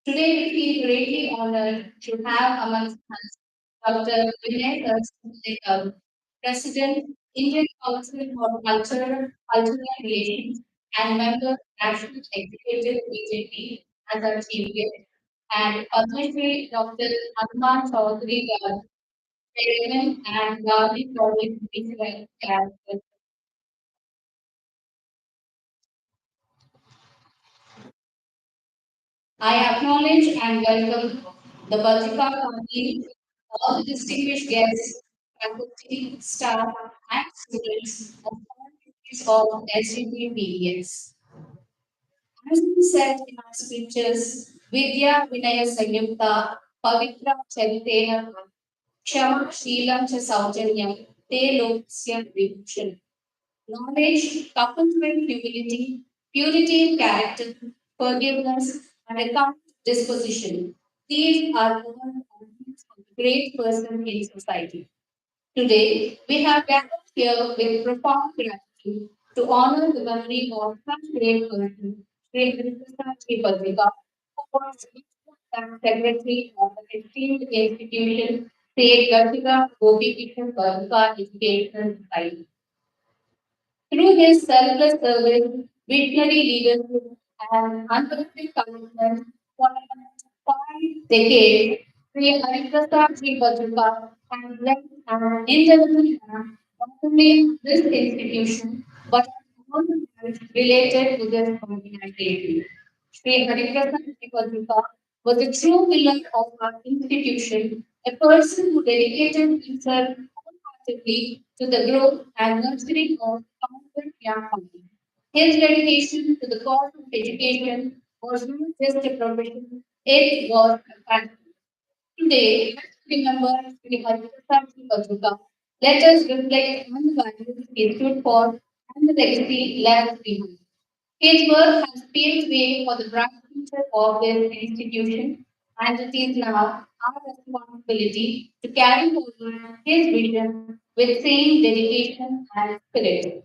Today, we feel greatly honored to have amongst us Dr. Vinay Saraswati, President, Indian Council for Cultural Relations, and member, National Executive BJP as our chief guest, and Padma Shri Dr. Hanuman Chaudhary, Chairman and Gandhi College Regional Council. I acknowledge and welcome the Badruka family, all the distinguished guests, faculty, staff, and students of SGP. As we said in our speeches, Vidya Vinaya Sanyukta, Pavitra Charitena, Kshama Sheelam Cha Saujanyam, Te Lokasya Vibhushan. Knowledge coupled with humility, purity in character, forgiveness, and a calm disposition. These are all qualities of a great person in society. Today, we have gathered here with profound gratitude to honor the memory of such great person, Shri Hariprasad Badruka, who was Secretary of the esteemed institution, State Gatika Gopi Kishan Badruka Educational Society. Through his selfless service, visionary leadership, and unwavering commitment for 5 decades, Sri Hariprasad Sri Badruka has led an indelible mark not only on this institution but on all the matters related to this organization. Sri Hariprasad Sri Badruka was a true pillar of our institution, a person who dedicated himself wholeheartedly to the growth and nurturing of countless young minds. His dedication to the cause of education was not just a profession, it was a passion. Today, let's remember Sri Hariprasad Badruka. Let us reflect on the values he stood for and the legacy left behind. His work has paved way for the bright future of this institution, and it is now our responsibility to carry forward his vision with same dedication and spirit.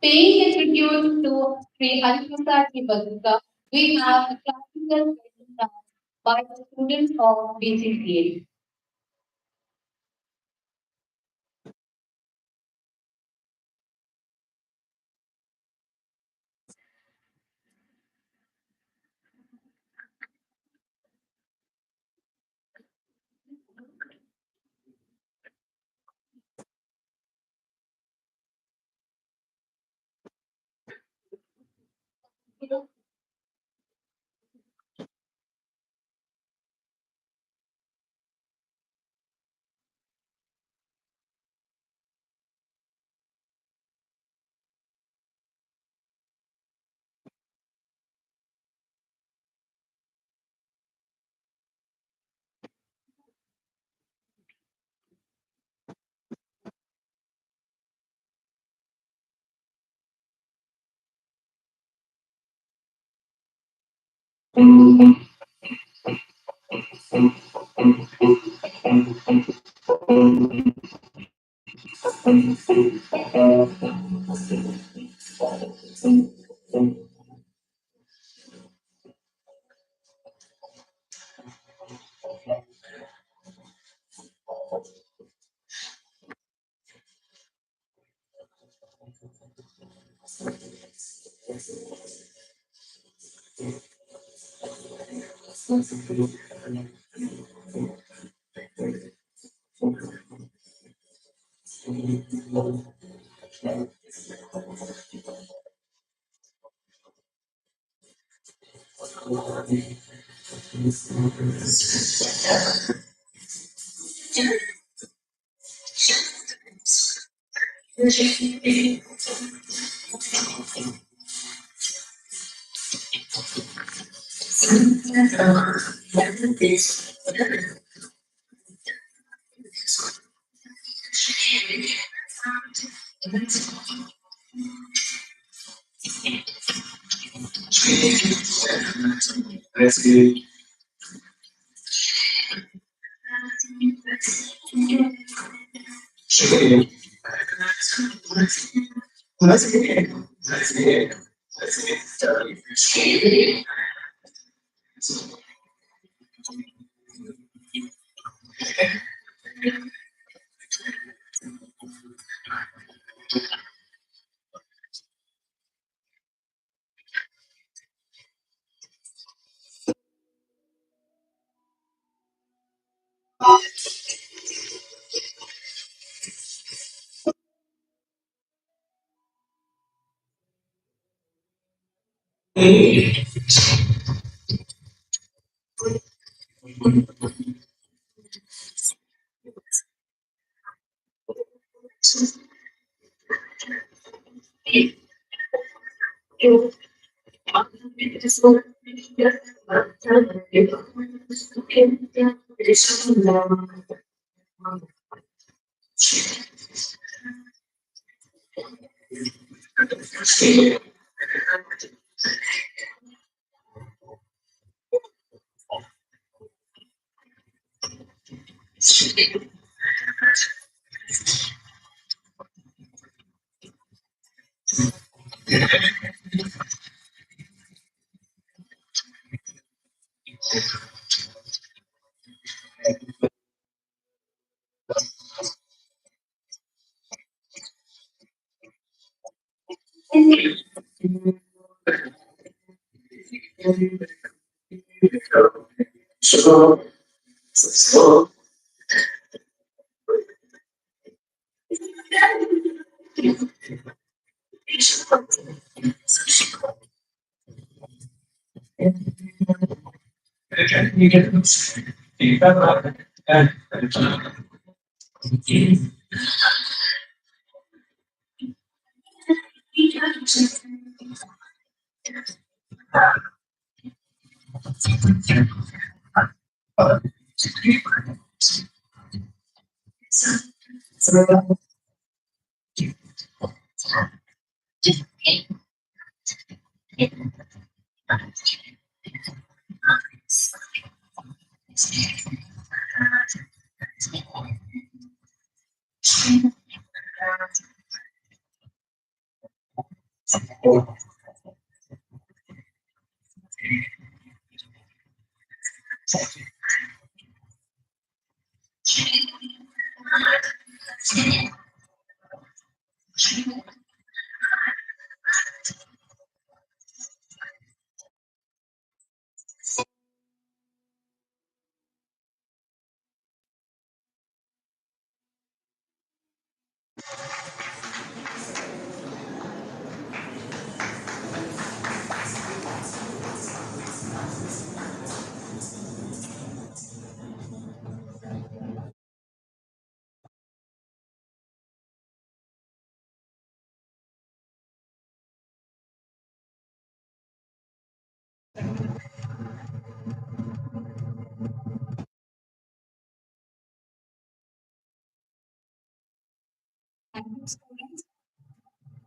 Paying a tribute to Sri Hariprasad Badruka, we have a classical presentation by the students of BCCA.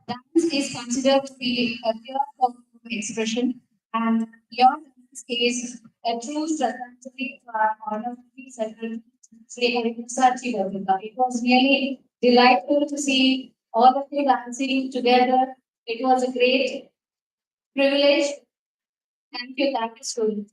Dance is considered to be a pure form of expression, and your dance is a true strategy for our honor to be settled. Shri Hariprasad Badruka. It was really Delightful to see all of you dancing together. It was a great privilege. Thank you so much.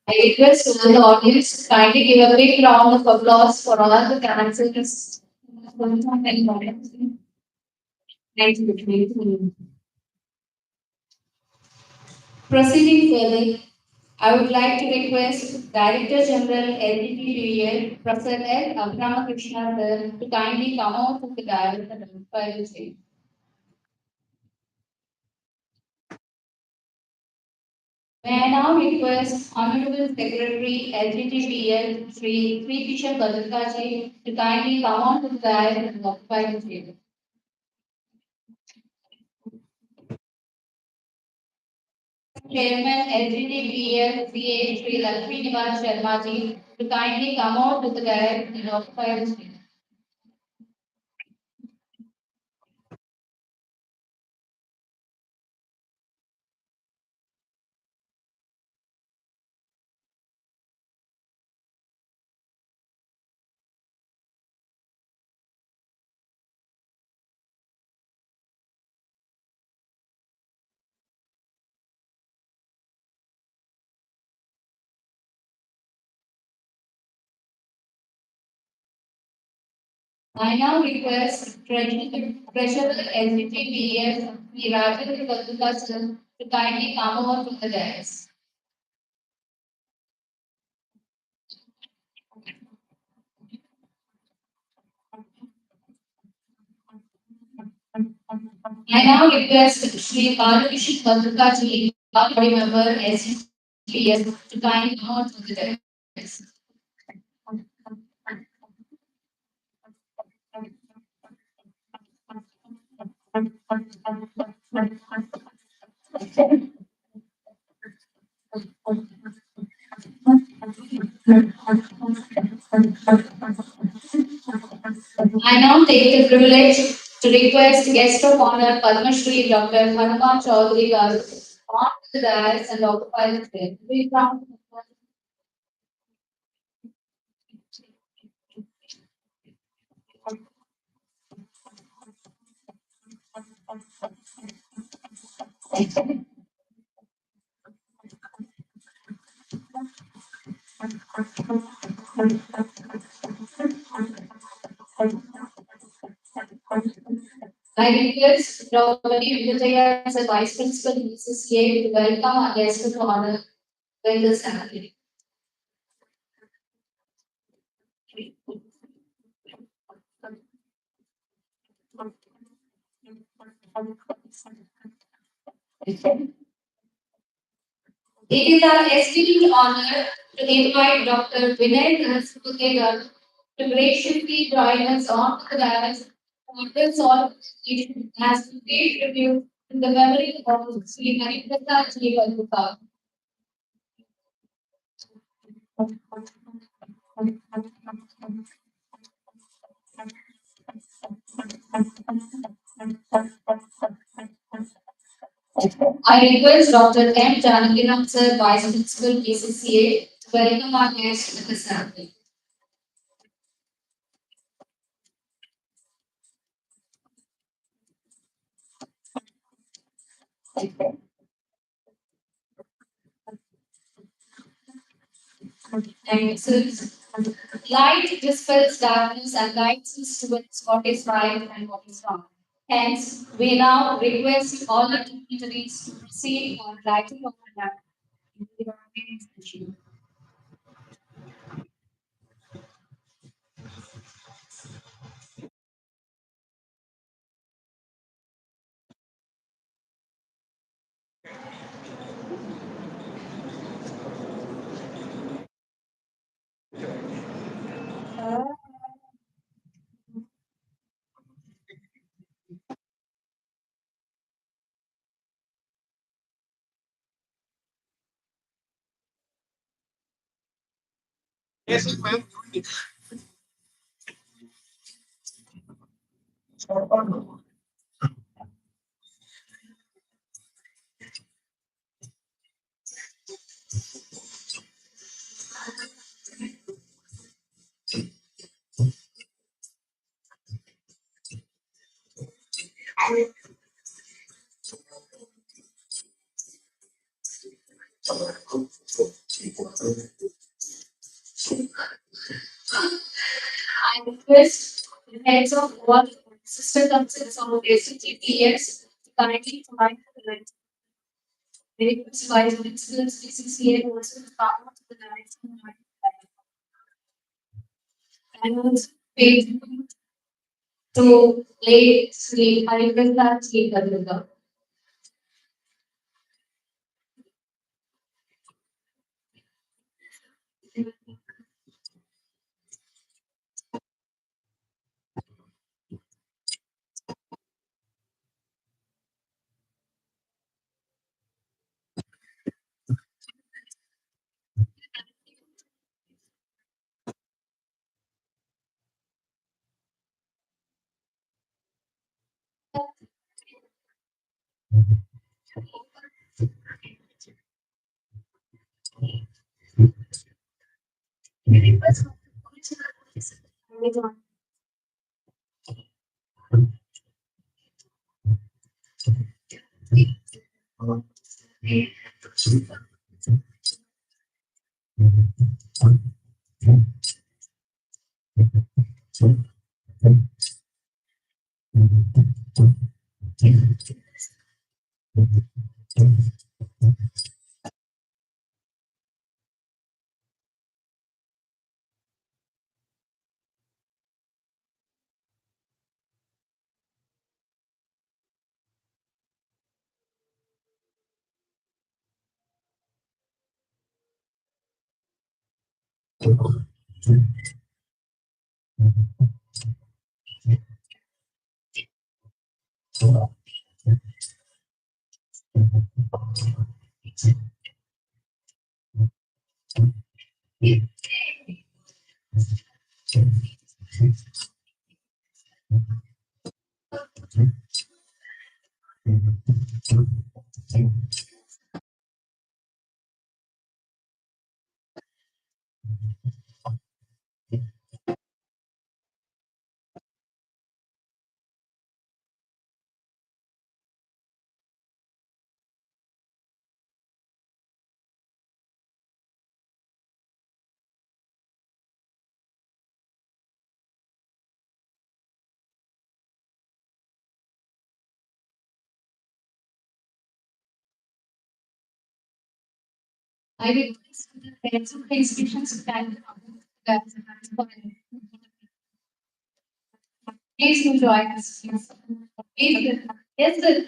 I request all the audience to kindly give a big round of applause for all the cancers. Thank you. Proceeding further, I would like to request Director General LGTDL, Professor L. Abramakrishna sir, to kindly come out of the dialogue and identify the same. May I now request Honorable Secretary LGTBL Shri Kishan Badruka ji to kindly come on to the dialogue and occupy the table. Chairman LGTBL CA Shri Lakshmi Nivas Sharma ji to kindly come out to the dialogue and occupy the table. I now request Treasurer LGTBL Shri Rajan Badruka sir to kindly come over to the dais. I now request Shri Balakishan Badruka ji, body member SGS, to kindly come out to the dais. I now take the privilege to request guest of honor Padma Shri Dr. Hanuman Chaudhary Garu on to the dais and occupy the stage. Please round of applause. I request Dr. Vijaya as a Vice Principal BCCA to welcome our guest of honor with the ceremony. It is our esteemed honor to invite Dr. Vinay Narasimhan to graciously join us on the dais for this solemn occasion as we pay tribute to the memory of Sri Hariprasad Ji Badruka. I request Dr. M. Janakiram Sir, Vice Principal KCCA, to welcome our guest with the ceremony. And so light dispels darkness and guides us towards what is right and what is wrong. Hence, we now request all the dignitaries to proceed on writing of the map in the organization. I request the heads of all sister concerns of basic GPS to kindly provide the request by the principals, DCCA, also the power to the direction and also paid to late Shri Hariprasad Shri Badruka. I request the heads of the institutions to kindly please enjoy us. Please, yes, sir.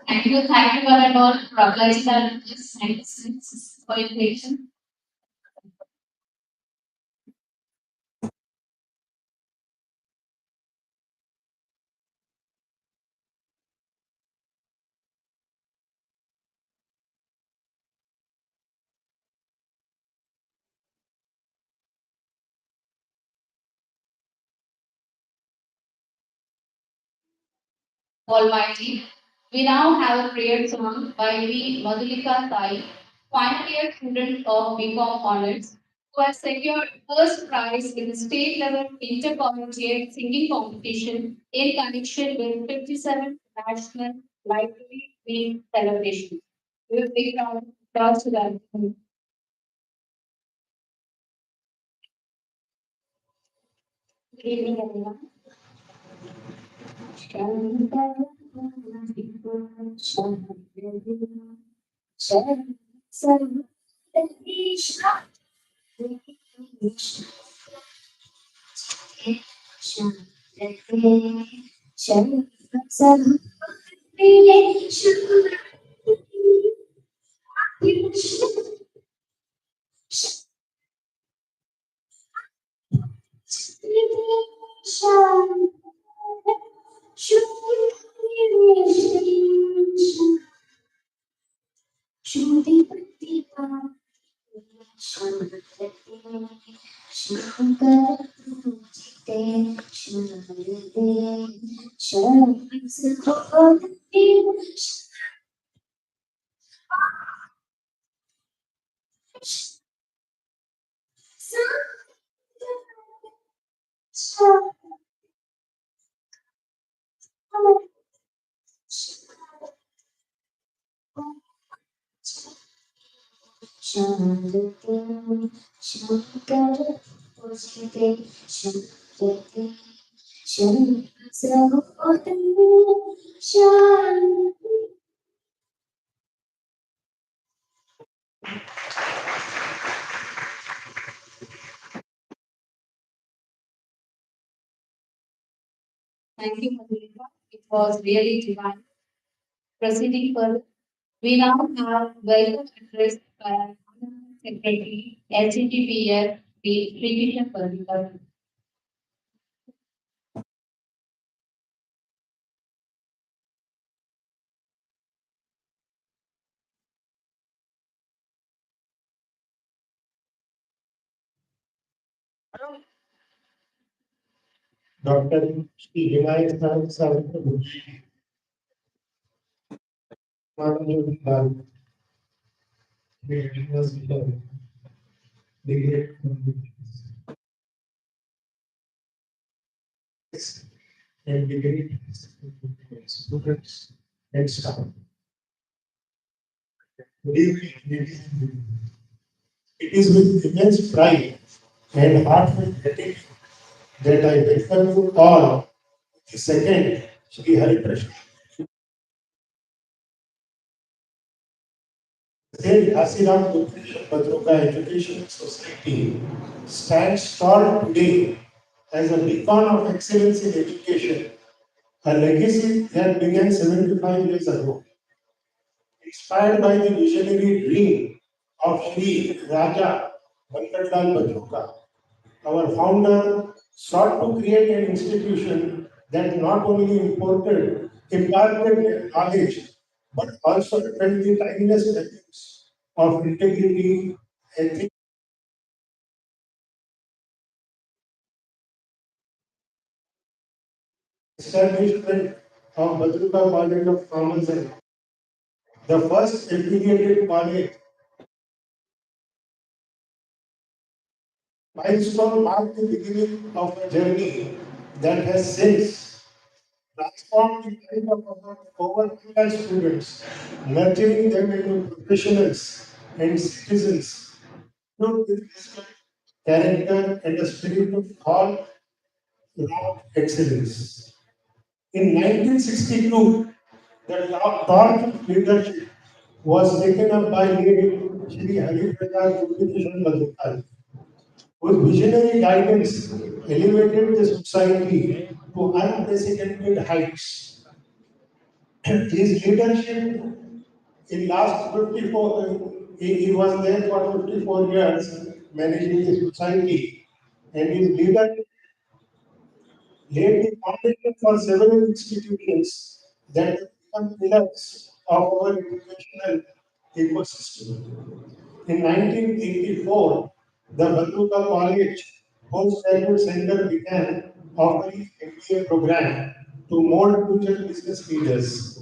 Thank you for that all progress and thanks for your patience. Almighty. We now have a prayer song by V. Madhulika Sai, final year student of BCom Honors, who has secured first prize in the state level intercollegiate singing competition in connection with 57th National Library Week celebration. We will big round of applause to that. Good evening, everyone. Thank you, Madhulika. It was really divine. Proceeding further, we now have welcome address by our Secretary, LCTPF, the Sri Madhulika. Dr. Shri and degree students and staff. Good evening, ladies and gentlemen. It is with immense pride and heartfelt gratitude that I welcome you all to the second Shri Hariprasad. Said Asiram Badruka Education Society stands tall today as a beacon of excellence in education, a legacy that began 75 years ago. Inspired by the visionary dream of Shri Raja Venkatral Badruka, our founder sought to create an institution that not only imparted knowledge but also upheld the timeless values of integrity, ethics, establishment of Badruka College of Commerce and the first affiliated college. Milestone marked the beginning of a journey that has since transformed the life of about over 100 students, nurturing them into professionals and citizens filled with wisdom, character, and a spirit of all round excellence. In 1962, the torch of leadership was taken up by late Shri Hariprasad, whose visionary guidance elevated the society to unprecedented heights. His leadership in last 54, he was there for 54 years managing the society, and his leadership laid the foundation for several institutions that have become pillars of our educational ecosystem. In 1984, the Badruka College Postgraduate Center began offering MBA program. to mold future business leaders.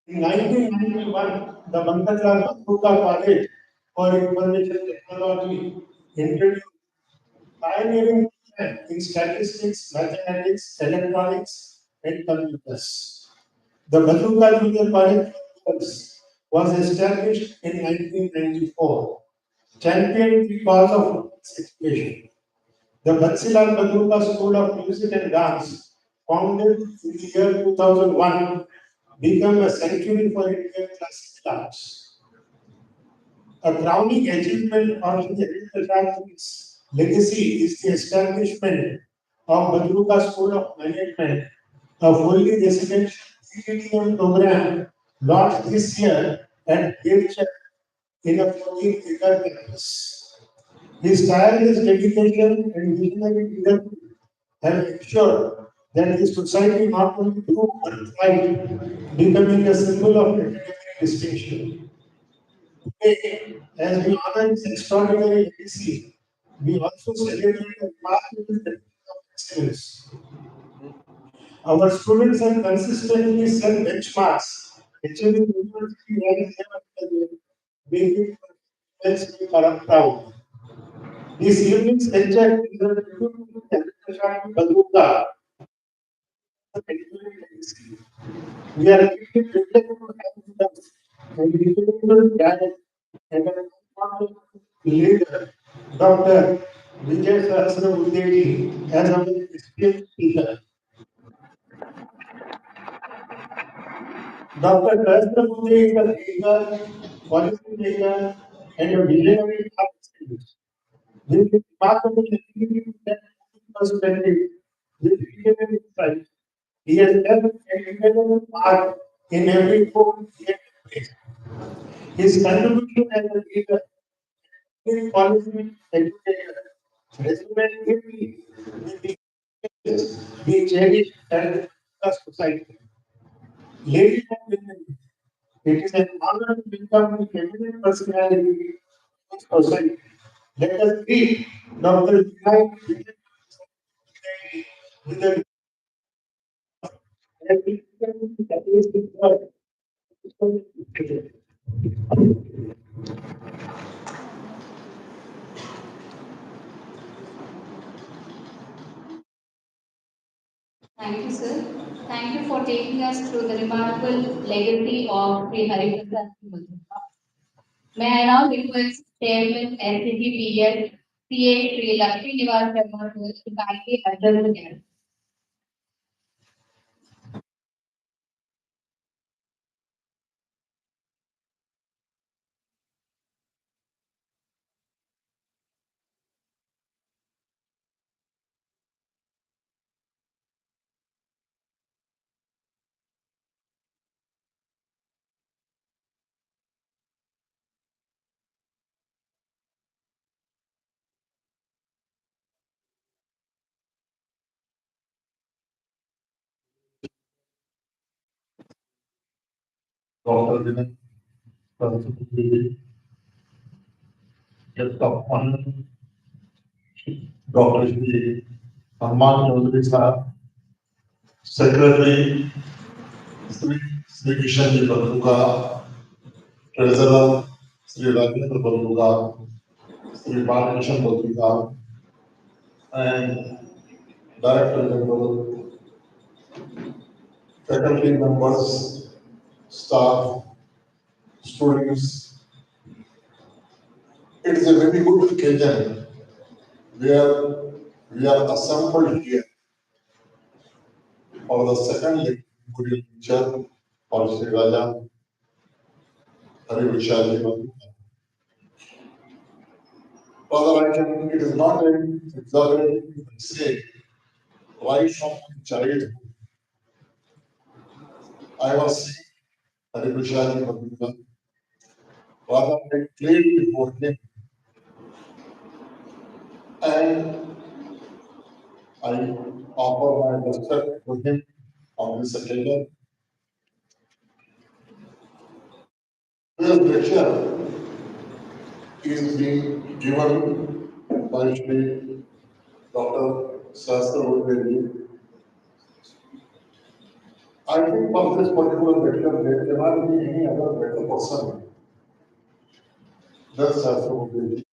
In 1991, the Bankarla Badruka College for Information Technology introduced pioneering in statistics, mathematics, electronics, and computers. The Badruka Junior College for Girls was established in 1994, championed the cause of women's education. The Bansilal Badruka School of Music and Dance, founded in the year 2001, became a sanctuary for Indian classical arts. A crowning achievement of the Hariprasad legacy is the establishment of Badruka School of Management, a fully residential CDM program launched this year at Hariprasad in a 14-acre campus. His tireless dedication and visionary leadership have ensured that the society not only grew but thrived, becoming a symbol of academic distinction. Today, as we honor his extraordinary legacy, we also celebrate a remarkable tradition of excellence. Our students have consistently set benchmarks, achieving university ranks year after year, making us proud. This evening's lecture is a tribute to Hariprasad Badruka, the medical legacy. We are deeply privileged to have with us an incredible guide and an important leader, Dr. Vijay Sahasrabuddhe, as our esteemed speaker. Dr. Sahasrabuddhe is a leader, policy maker, and a visionary architect. With his remarkable ability and perspective, with visionary insight, he has left an indelible mark in every home he has placed. His contribution as a leader, his policy educator, resonate deeply with the values we cherish as a society. Ladies and gentlemen, it is an honor to become the eminent personality of society. Let us greet Dr. Vinay with a Thank you, sir. Thank you for taking us through the remarkable legacy of Sri Hariprasad Badruka. May I now request Chairman SCTPS CA Shri Lakshmi Nivas Sharma to kindly address the guests. Dr. Vinay Sahasrabuddhe, guest of honor, Dr. Shri Arman Chaudhary Sahab, Secretary Sri Kishan Badruka, Treasurer Sri Rajendra Badruka, Sri Balkishan Badruka, and Director General, faculty members, staff, students. It is a very good occasion where we are assembled here for the second Guru lecture for Sri Raja Hariprasad Badruka. Father, it is not an exaggeration to say, right from childhood, I was seeing Hariprasad Badruka. Father, I played before him and I offer my respect to him on this occasion. This lecture is being given by Shri Dr. Sahasrabuddhe. I think for this particular medical, there cannot be any other better person. That's absolutely.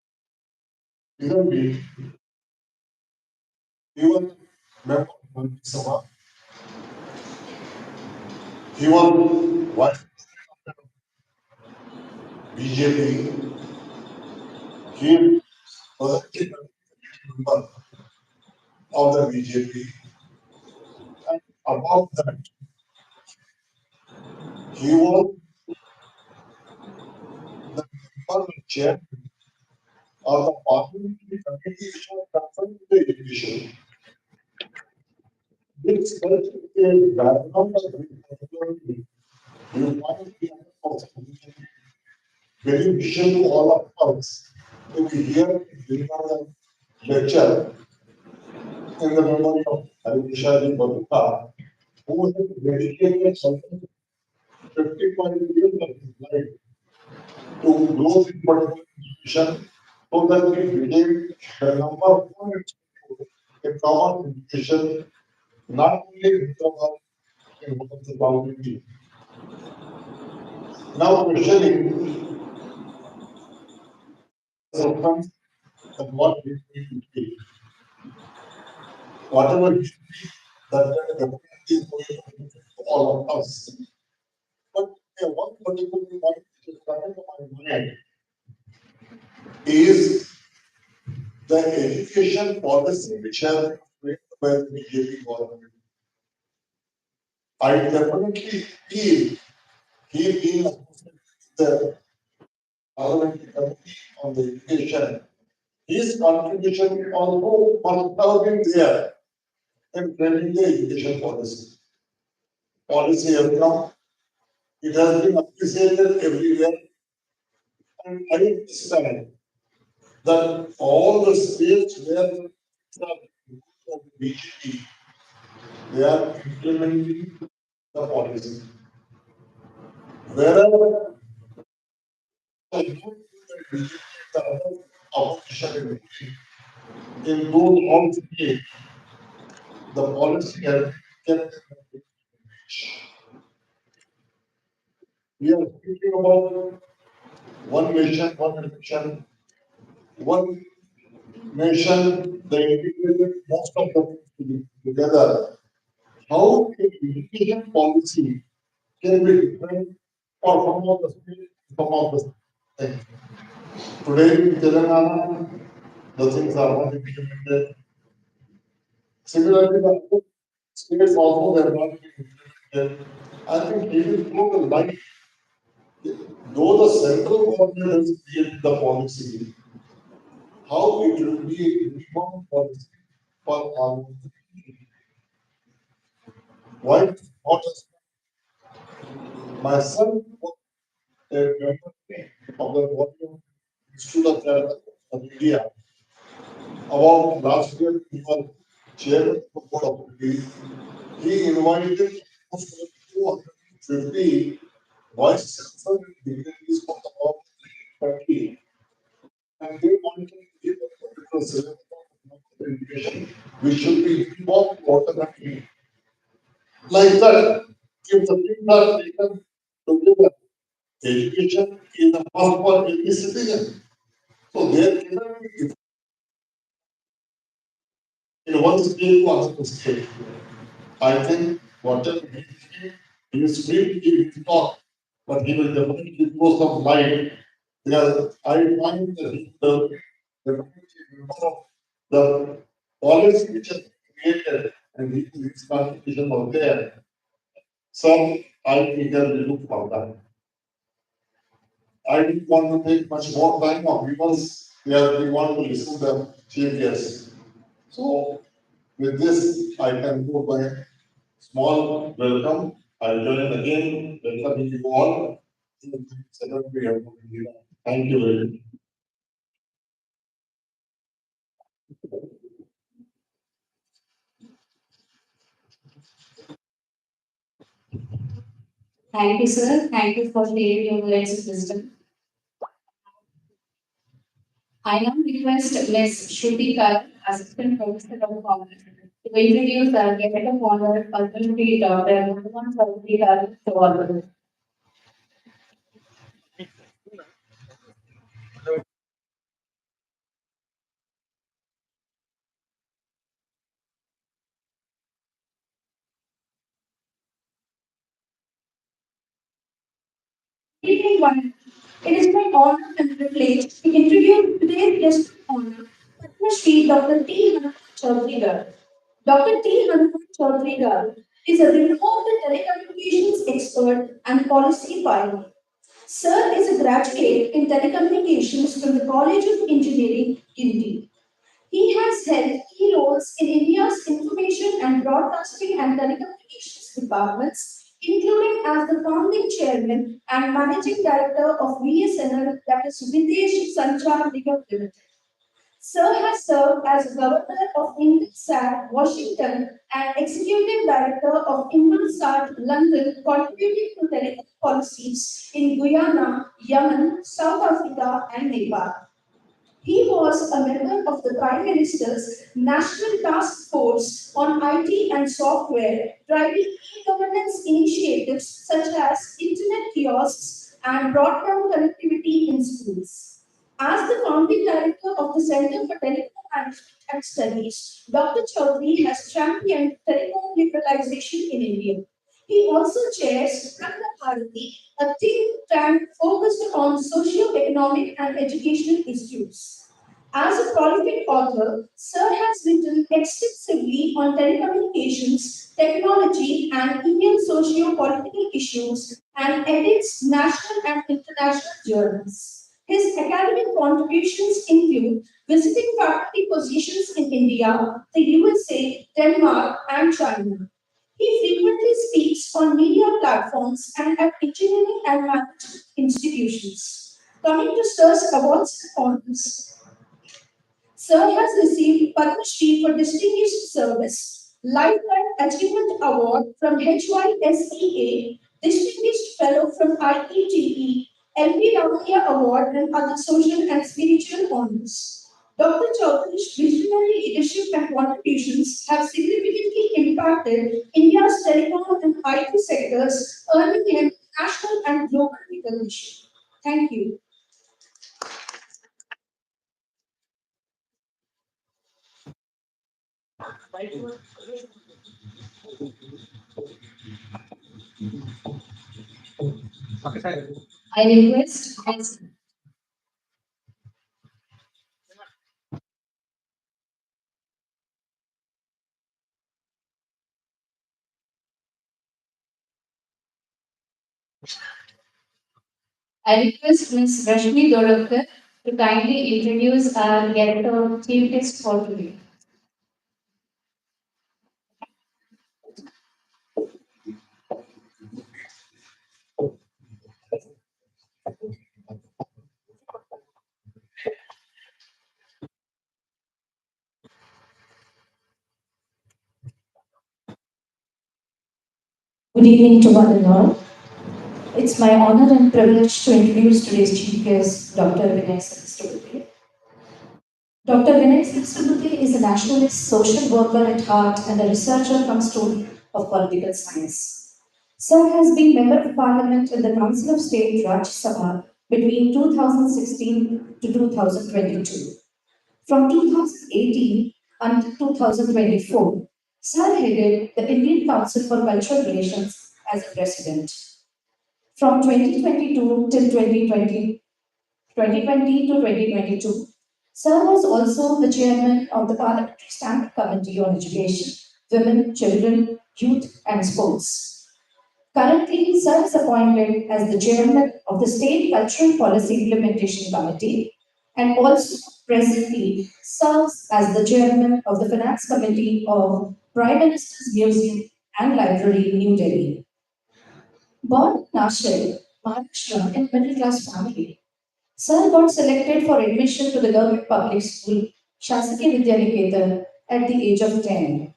Even we, even member of Mandir Sabha, even vice BJP, he was a member of the BJP, and above that, he was the member chair of the parliamentary committee which was concerned with the education. This such a background of responsibility, you find the other person beneficial to all of us to be here deliver the lecture in the memory of Hariprasad Badruka, who has dedicated something 55 years of his life to grow this particular institution so that we became the number one institute in common education, not only in Hyderabad, in one of the boundary. Now questioning the substance of what we need to be. Whatever it is that definitely is going to benefit all of us. But one particular point which is coming to my mind is the education policy which has been framed by the BJP government. I definitely feel he being associated with the parliamentary committee on the education, his contribution also must have been there in framing the education policy. Policy has come, it has been appreciated everywhere, and I understand that all the states where the BJP, they are implementing the policy. Wherever the BJP is the other opposition in those all states, the policy has kept. We are speaking about one nation, one election, one nation, the integrated most of the things together. How a education policy can be different for some of the states, some of the things. Today in Telangana, the things are not implemented. Similarly, the other states also they are not being implemented. I think even through the light, though the central government has created the policy, how it will be a uniform policy for all. Why not as my son was a member of the Volume Institute of India. About last year, he was chairman of the board of trustees. He invited almost 250 vice chancellors and dignitaries from the whole country, and they wanted to give a particular syllabus of education, which should be involved for the country. Like that, if the things are taken together, education is the first for every citizen. So there cannot be in one state to another state. I think whatever he is free to give his talk, but he will definitely throw some light because I find that he definitely member of the policy which has been created and his contribution was there. So I eagerly look for that. I didn't want to take much more time of because we want to listen to the chief guests. So with this, I can go by small welcome. I'll join again. Welcome you all. Thank you very much. Thank you, sir. Thank you for sharing your words of wisdom. I now request Ms. Shruti Kar, Assistant Professor of Commerce, to introduce our guest of honor, Padma Shri Dr. Bhagwan Chaudhary Garu to all of us. Everyone, it is my honor and privilege to introduce today's guest of honor, Padma Shri Dr. T. Hanuman Chaudhary Garu. Dr. T. Hanuman Chaudhary Garu is a renowned telecommunications expert and policy pioneer. Sir is a graduate in telecommunications from the College of Engineering, Guinea. He has held key roles in India's information and broadcasting and telecommunications departments, including as the founding chairman and managing director of VSNL, that is Videsh Sanchar Nigam Limited. Sir has served as Governor of INDSAT, Washington, and Executive Director of Inmarsat, London, contributing to telecom policies in Guyana, Yemen, South Africa, and Nepal. He was a member of the Prime Minister's National Task Force on IT and Software, driving e-governance initiatives such as internet kiosks and broadband connectivity in schools. As the founding director of the Center for Telecom Management and Studies, Dr. Chaudhary has championed telecom liberalization in India. He also chairs Pragya Bharati, a think tank focused on socio-economic and educational issues. As a prolific author, Sir has written extensively on telecommunications, technology, and Indian socio-political issues and edits national and international journals. His academic contributions include visiting faculty positions in India, the USA, Denmark, and China. He frequently speaks on media platforms and at engineering and management institutions. Coming to Sir's awards and honors, Sir has received Padma Shri for Distinguished Service, Lifetime Achievement Award from HYSEA, Distinguished Fellow from IETE, LP Ramaiah Award, and other social and spiritual honors. Dr. Chaudhary's visionary leadership and contributions have significantly impacted India's telecom and IT sectors, earning him national and global recognition. Thank you. I request I request Ms. Rashmi Dolokar to kindly introduce our guest of chief guest for today. Good evening to one and all. It's my honor and privilege to introduce today's chief guest, Dr. Vinay Sahasrabudhe. Dr. Vinay Sahasrabudhe is a nationalist social worker at heart and a researcher from School of Political Science. Sir has been Member of Parliament in the Council of State Rajya Sabha between 2016 to 2022. From 2018 until 2024, Sir headed the Indian Council for Cultural Relations as a president. From 2022 till 2020 to 2022, Sir was also the chairman of the Parliamentary Standing Committee on Education, Women, Children, Youth and Sports. Currently, Sir is appointed as the chairman of the State Cultural Policy Implementation Committee and also presently serves as the chairman of the Finance Committee of Prime Minister's Museum and Library, New Delhi. Born in Nashik, Maharashtra, in middle class family, Sir got selected for admission to the government public school, Shasaki Vidyaniketan, at the age of 10.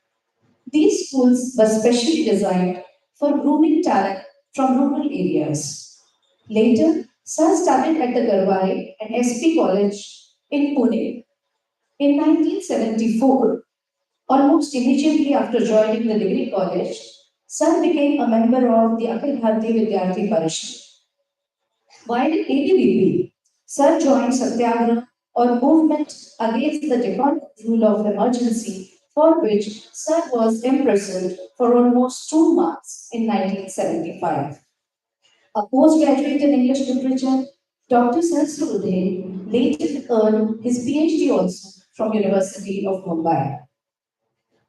These schools were specially designed for grooming talent from rural areas. Later, Sir studied at the Garwai and SP College in Pune. In 1974, Almost immediately after joining the degree college, Sir became a member of the Akhil Bharatiya Vidyarthi Parishad. While in ABVP, Sir joined Satyagraha or movement against the Deccan rule of emergency, for which Sir was imprisoned for almost 2 months in 1975. A postgraduate in English literature, Dr. Sahasrabudhe later earned his PhD also from University of Mumbai.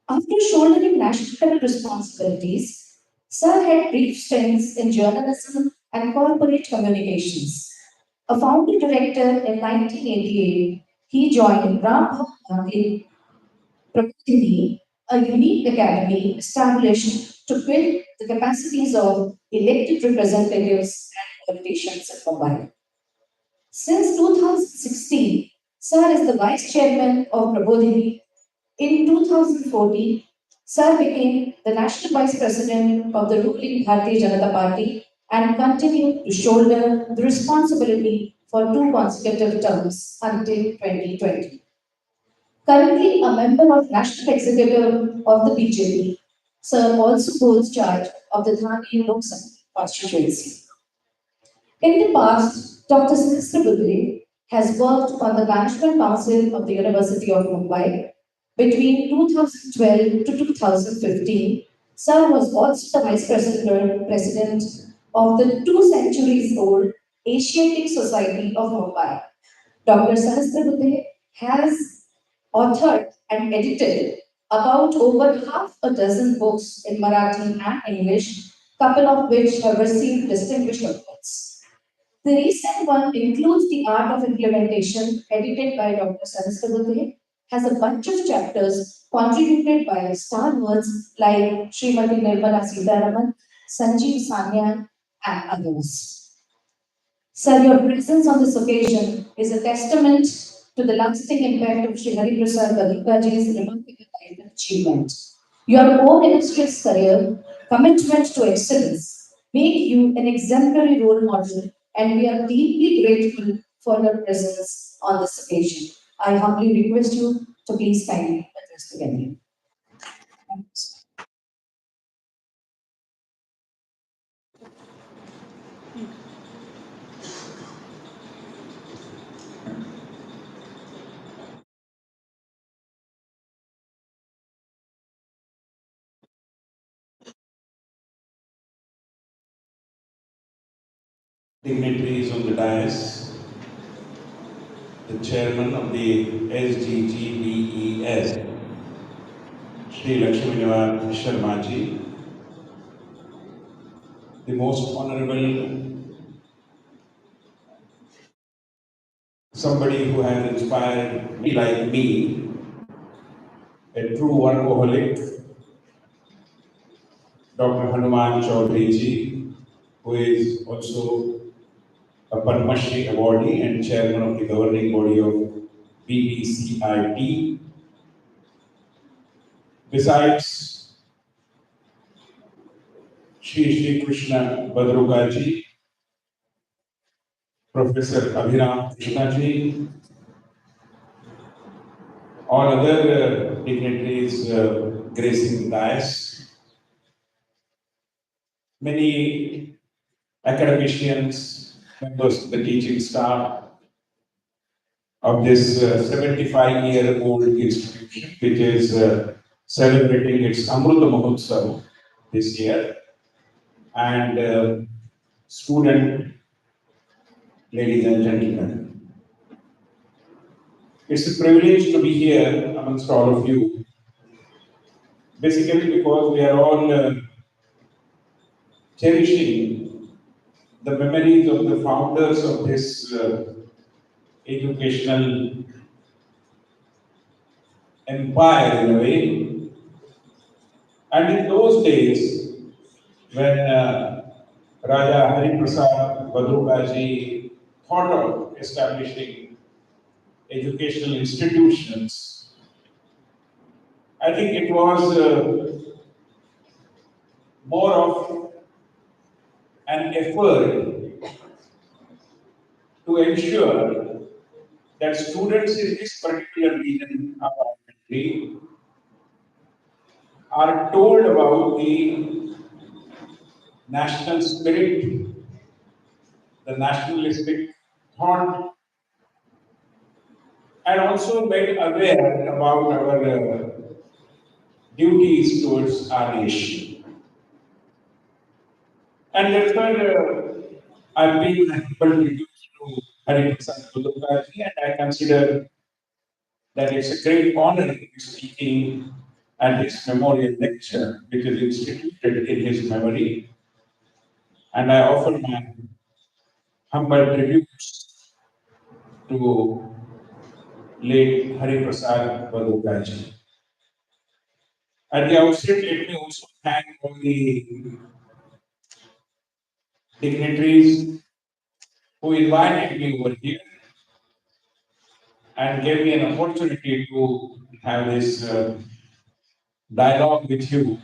After shouldering national responsibilities, Sir had brief stints in journalism and corporate communications. A founding director in 1988, he joined Ram Gandhi Prabodhini, a unique academy established to build the capacities of elected representatives and politicians in Mumbai. Since 2016, Sir is the vice chairman of Prabodhini. In 2014, Sir became the national vice president of the ruling Bharatiya Janata Party and continued to shoulder the responsibility for 2 consecutive terms until 2020. Currently a member of National Executive of the BJP, Sir also holds charge of the Thane Lok Sabha constituency. In the past, Dr. Sahasrabudhe has worked on the Management Council of the University of Mumbai. Between 2012 to 2015, Sir was also the President of the 2 centuries old Asiatic Society of Mumbai. Dr. Sahasrabudhe has authored and edited about over half a dozen books in Marathi and English, couple of which have received distinguished awards. The recent one includes The Art of Implementation, edited by Dr. Saraswati, has a bunch of chapters contributed by stalwarts like Srimati Nirmala Sitaraman, Sanjeev Sanyal, and others. Sir, your presence on this occasion is a testament to the lasting impact of Shri Hariprasad Badrukaji's remarkable life and achievement. Your own illustrious career, commitment to excellence, make you an exemplary role model, and we are deeply grateful for your presence on this occasion. I humbly request you to please kindly address the venue. Thank you. Dignitaries on the dais, the chairman of the SDGBES, Shri Lakshminarayan Sharma ji, the most honorable, somebody who has inspired me like me, a true workaholic, Dr. Hanuman Chaudhary ji, who is also a Padma Shri awardee and chairman of the governing body of BBCIT. Besides Shri Krishna Badruka ji, Professor Abhinav Krishnaji, all other dignitaries gracing the dais, many academicians, members of the teaching staff of this 75-year-old institution, which is celebrating its Amrita Mahotsav this year, and student ladies and gentlemen. It's a privilege to be here amongst all of you, basically because we are all cherishing the memories of the founders of this educational empire in a way. And in those days, when Raja Hariprasad Badruka thought of establishing educational institutions, I think it was more of an effort to ensure that students in this particular region of our country are told about the national spirit, the nationalistic thought, and also made aware about our duties towards our nation. And therefore, I've been introduced to Hariprasad and I consider that it's a great honor to be speaking at this memorial lecture, which is instituted in his memory. And I offer my humble tributes to late Hariprasad Badruka. At the outset, let me also thank all the dignitaries who invited me over here and gave me an opportunity to have this dialogue with you.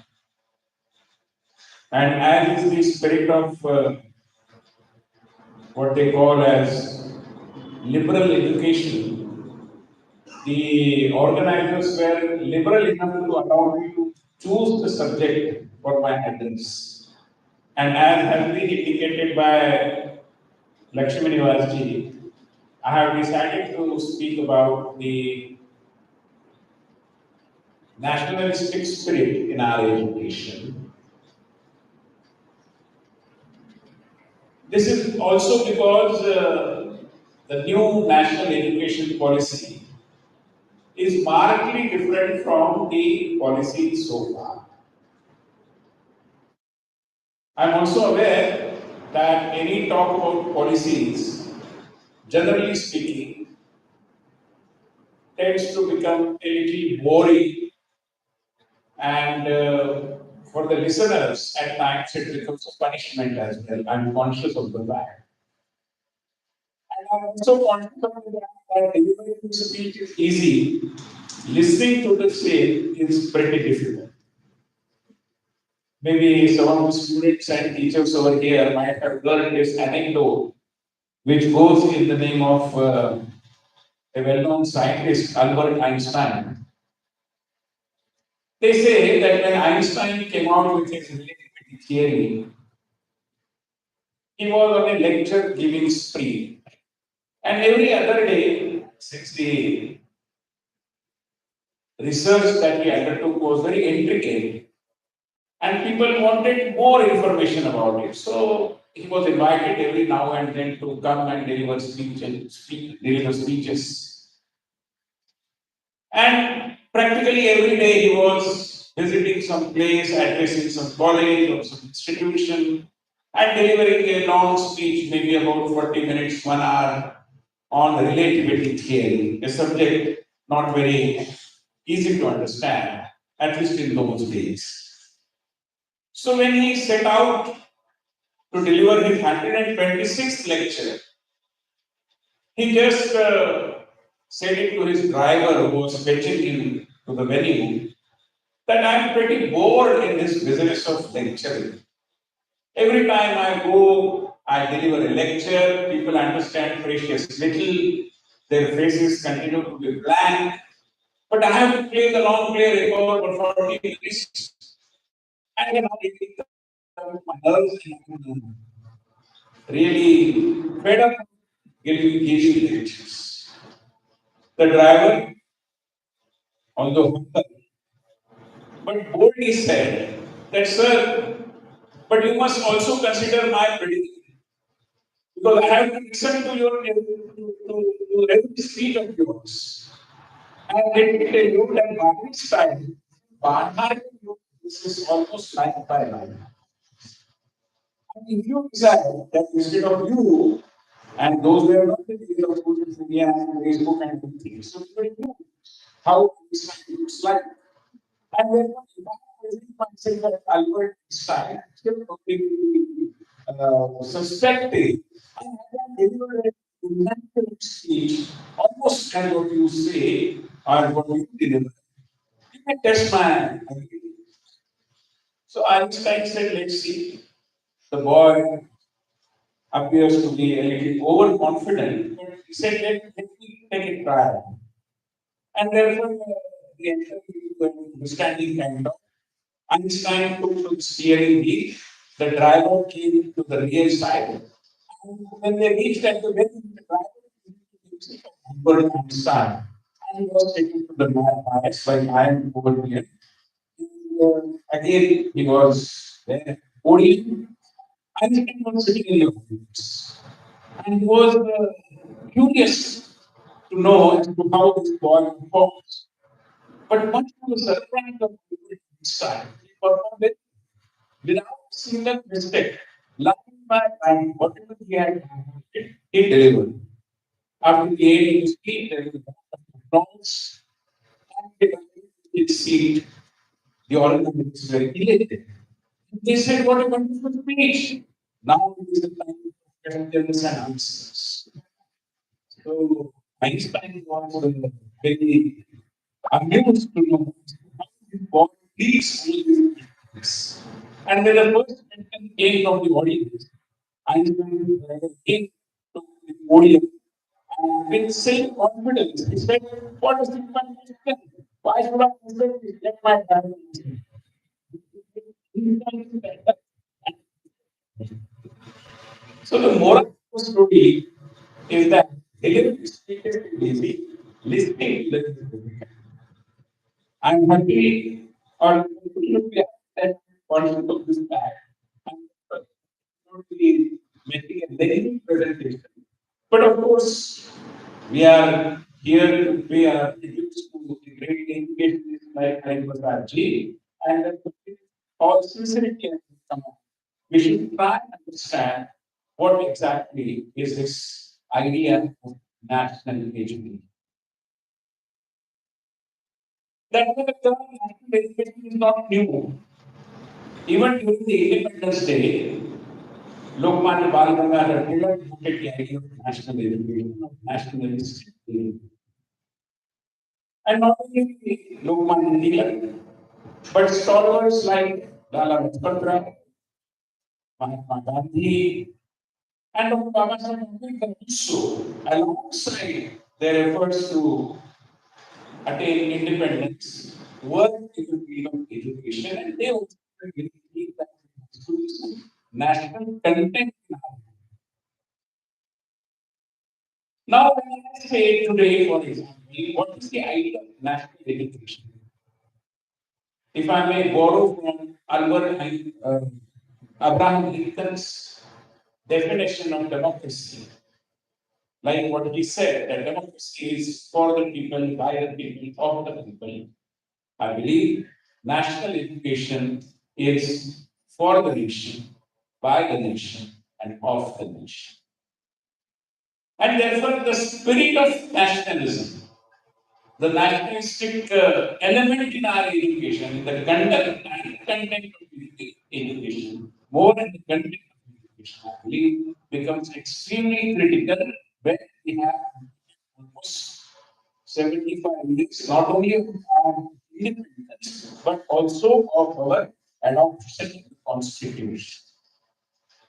And as is the spirit of what they call as liberal education, the organizers were liberal enough to allow me to choose the subject for my address. And as has been indicated by Lakshmi Nivasji, I have decided to speak about the nationalistic spirit in our education. This is also because the new national education policy is markedly different from the policy so far. I'm also aware that any talk about policies, generally speaking, tends to become a little boring and for the listeners at times it becomes a punishment as well. I'm conscious of the fact. And I'm also conscious of the fact that delivering the speech is easy. Listening to the same is pretty difficult. Maybe some of the students and teachers over here might have learned this anecdote, which goes in the name of a well-known scientist, Albert Einstein. They say that when Einstein came out with his relativity theory, he was on a lecture giving spree. And every other day, since the research that he undertook was very intricate, and people wanted more information about it. So he was invited every now and then to come and deliver deliver speeches. And practically every day he was visiting some place, addressing some college or some institution, and delivering a long speech, maybe about 40 minutes, 1 hour, on relativity theory, a subject not very easy to understand, at least in those days. So when he set out to deliver his 126th lecture, he just said it to his driver who was fetching him to the venue that I'm pretty bored in this business of lecturing. Every time I go, I deliver a lecture, people understand precious little, their faces continue to be blank, but I have to play the long play record for 40 minutes. I cannot really my nerves and really fed up giving lectures. The driver, although humble, but boldly said that, sir, but you must also consider my predicament. Because I have to listen to your to every speech of yours. And let me tell you that by this time, Bernard, this is almost line by line. And if you decide that instead of you, and those were not the days of social media and Facebook and everything, so you know how this looks like. And then if I present myself at Albert Einstein, still totally suspecting, I have delivered a inventive speech, almost as what you say, or what you deliver. You can test my ability. So Einstein said, let's see. The boy appears to be a little overconfident, but he said, let me take a try. And therefore, the entered into an understanding kind of. Einstein took to the steering wheel. The driver came to the rear side. And when they reached at the very end, the driver Albert Einstein and was taken to the max by iron over here. Again, he was there. Podium. Einstein was sitting in the audience and he was curious to know as to how this boy performs. But much to the surprise of Einstein, he performed it without a single mistake. Line by line, whatever he had done, he delivered. After the end of the speech, there was a lot of applause. And his seat, the audience was very elated. They said, "What a wonderful speech." Now it is the time for questions and answers. So Einstein was very amused to know how his body leads all these things. And when the first question came from the audience, Einstein came to the podium and with same confidence, he said, "What is the question? Why should I answer this? Let my time." So the moral of the story is that delivery is easy, listening is difficult. I'm happy or absolutely that one of this back. I'm not be making a lengthy presentation. But of course, we are here, we are used to the great educationists like Hariprasad ji, and all sincerity and come on. We should try and understand what exactly is this idea of national education. That the term national education is not new. Even during the Independence Day, Lokmanya Balganga Tilak voted the idea of national education, of nationalist education. And not only Lokmanya Tilak, but stalwarts like Lala Rajpatra, Mahatma Gandhi, and Dr. Babasaheb Ambedkar also, alongside their efforts to attain independence, worked in the field of education, and they also believe that national content in our. Now, when I say today, for example, what is the idea of national education? If I may borrow from Abraham Lincoln's definition of democracy, like what he said, that democracy is for the people, by the people, of the people. I believe national education is for the nation, by the nation, and of the nation. And therefore, the spirit of nationalism, the nationalistic element in our education, the content and content of education, more than the content of education, I believe, becomes extremely critical when we have almost 75 years, not only of our independence, but also of our adoption of the Constitution.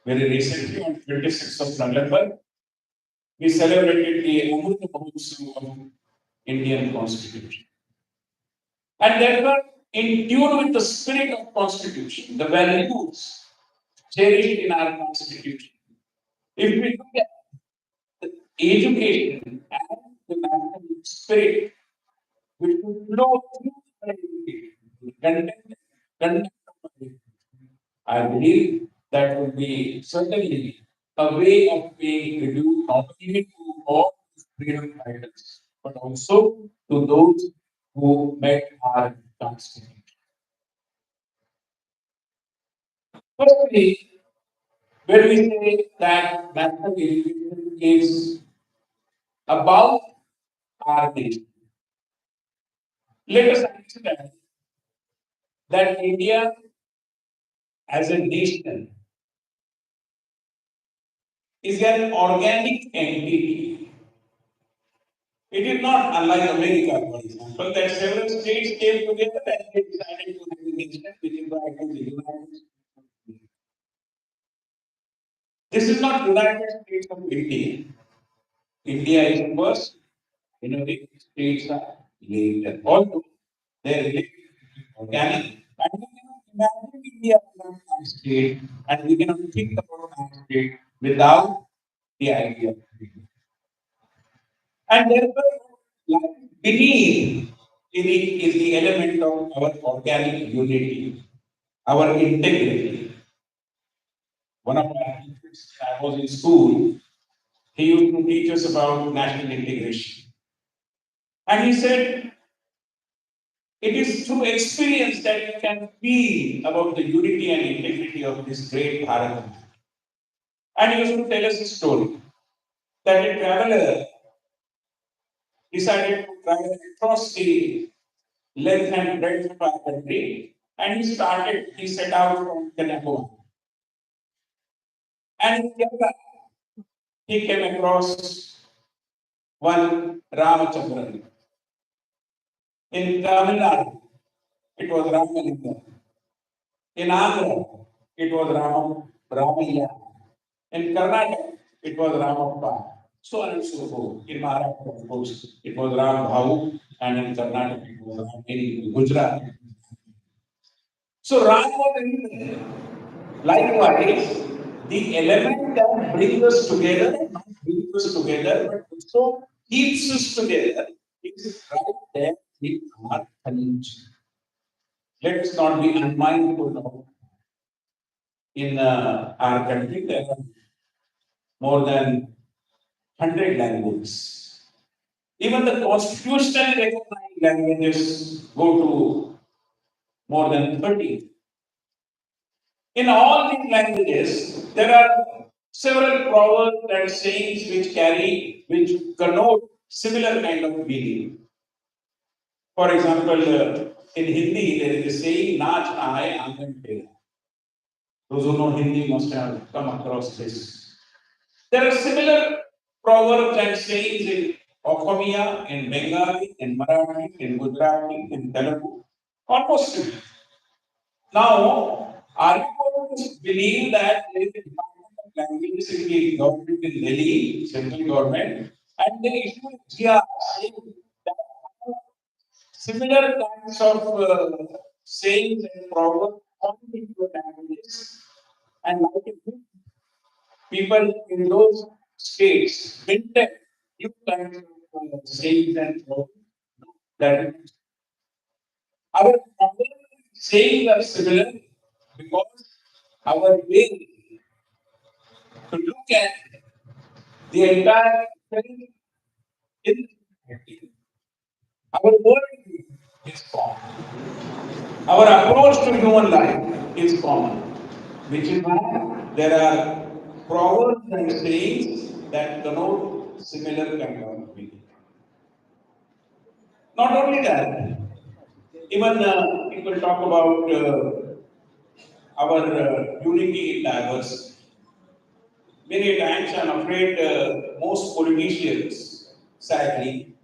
Very recently, on 26th of November, we celebrated the Amrita Mahotsav of Indian Constitution. And therefore, in tune with the spirit of Constitution, the values cherished in our Constitution. If we look at the education and the national spirit, which will flow through the education, the content of education, I believe that would be certainly a way of paying tribute not only to all freedom fighters, but also to those who made our constitution. Firstly, when we say that national education is about our nation, let us understand that India as a nation is an organic entity. It is not unlike America, for example, that several states came together and they decided to have a nation, which is why it is the United States. This is not United States of India. India is first, United States are later. Although they are related organic. And imagine India without our state, and we cannot think about our state without the idea of freedom. And therefore, lies beneath is the element of our organic unity, our integrity. One of our teachers, I was in school, he used to teach us about national integration. And he said, it is through experience that you can feel about the unity and integrity of this great Bharat. And he used to tell us a story that a traveler decided to travel across the length and breadth of our country, and he set out from Kanyakumari. And in Kerala, he came across one Ramachandran. In Tamil Nadu, it was Ramalinga. In Andhra, it was Ramaya. In Karnataka, it was Ramappa. So on and so forth. In Maharashtra, of course, it was Ram Bhavu, and in Karnataka, it was Ram in Gujarat. So Ram was everywhere. Likewise, the element that brings us together, not brings us together, but also keeps us together, is right there in our country. Let us not be unmindful of in our country there are more than 100 languages. Even the constitutionally recognized languages go to more than 30. In all these languages, there are several proverbs and sayings which connote similar kind of meaning. For example, in Hindi, there is a saying, Naach aaye aangan tera. Those who know Hindi must have come across this. There are similar proverbs and sayings in Okomiya, in Bengali, in Marathi, in Gujarati, in Telugu, almost similar. Now, are you going to believe that there is a department of languages in the government in Delhi, central government, and they issue a GR saying that similar kinds of sayings and proverbs come into languages, and like a people in those states minted new kinds of sayings and proverbs that our common sayings are similar because our way to look at the entire thing in our world is common. Our approach to human life is common, which is why there are proverbs and sayings that connote similar kind of meaning. Not only that, even people talk about our unity in diversity. Many times, I'm afraid most politicians, sadly,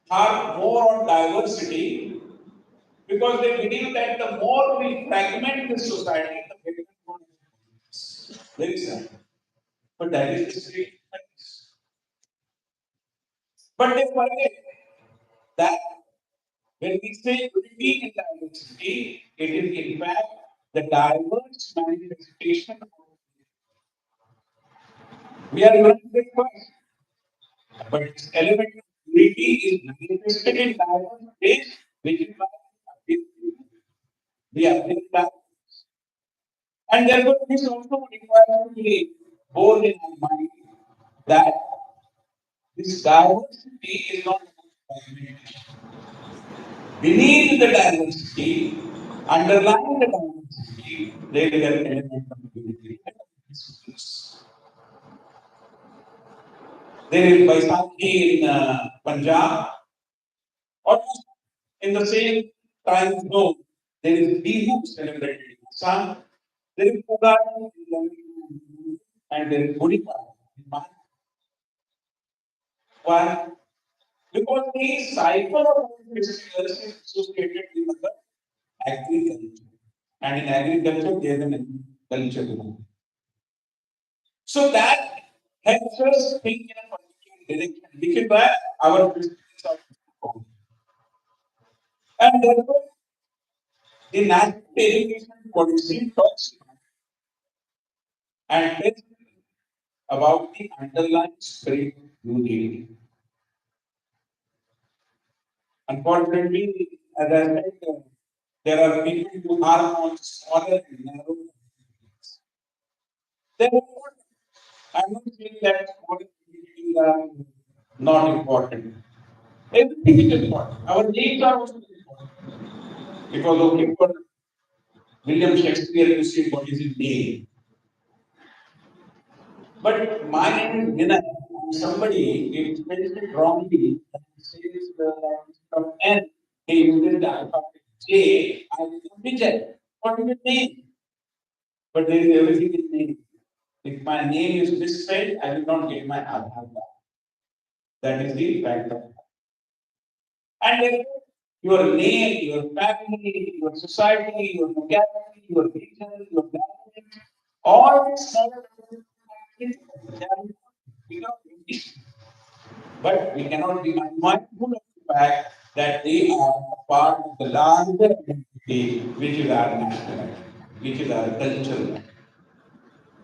harp more on diversity because they believe that the more we fragment the society, the better it is. Very sad. But that is the state. But they forget that when we say unity in diversity, it is in fact the diverse manifestation of we are united first, but this element of unity is manifested in diverse ways, which is why we are in that. And therefore, this also requires to be borne in our mind that this diversity is not fragmentation. Beneath the diversity, underlying the diversity, there is an element of unity. There is Baisakhi in Punjab, almost in the same time zone. There is Bihu celebrated in Assam. There is Ugadi in Tamil Nadu, and there is Odisha in Maharashtra. Why? Because the cycle of festivals is associated with the agriculture. And in agriculture, there is an agriculture. So that helps us think in a particular direction, which is why our festivals are important. And therefore, the national education policy talks and tells about the underlying spirit you need. Unfortunately, as I said, there are people who are on smaller and narrow. Therefore, I'm not saying that smaller communities are not important. Everything is important. Our needs are also important. It was okay for William Shakespeare to say what is his name. But my name is Vinay. Somebody, if spells it wrongly, and says that instead of N, he uses the alphabet J, I will Vijay. What is your name? But there is everything in name. If my name is misspelled, I will not get my Aadhaar card. That is the fact of it. And therefore, your name, your family, your society, your locality, your region, your language, all these small things, they are important. But we cannot be unmindful of the fact that they are a part of the larger identity, which is our national identity, which is our culture.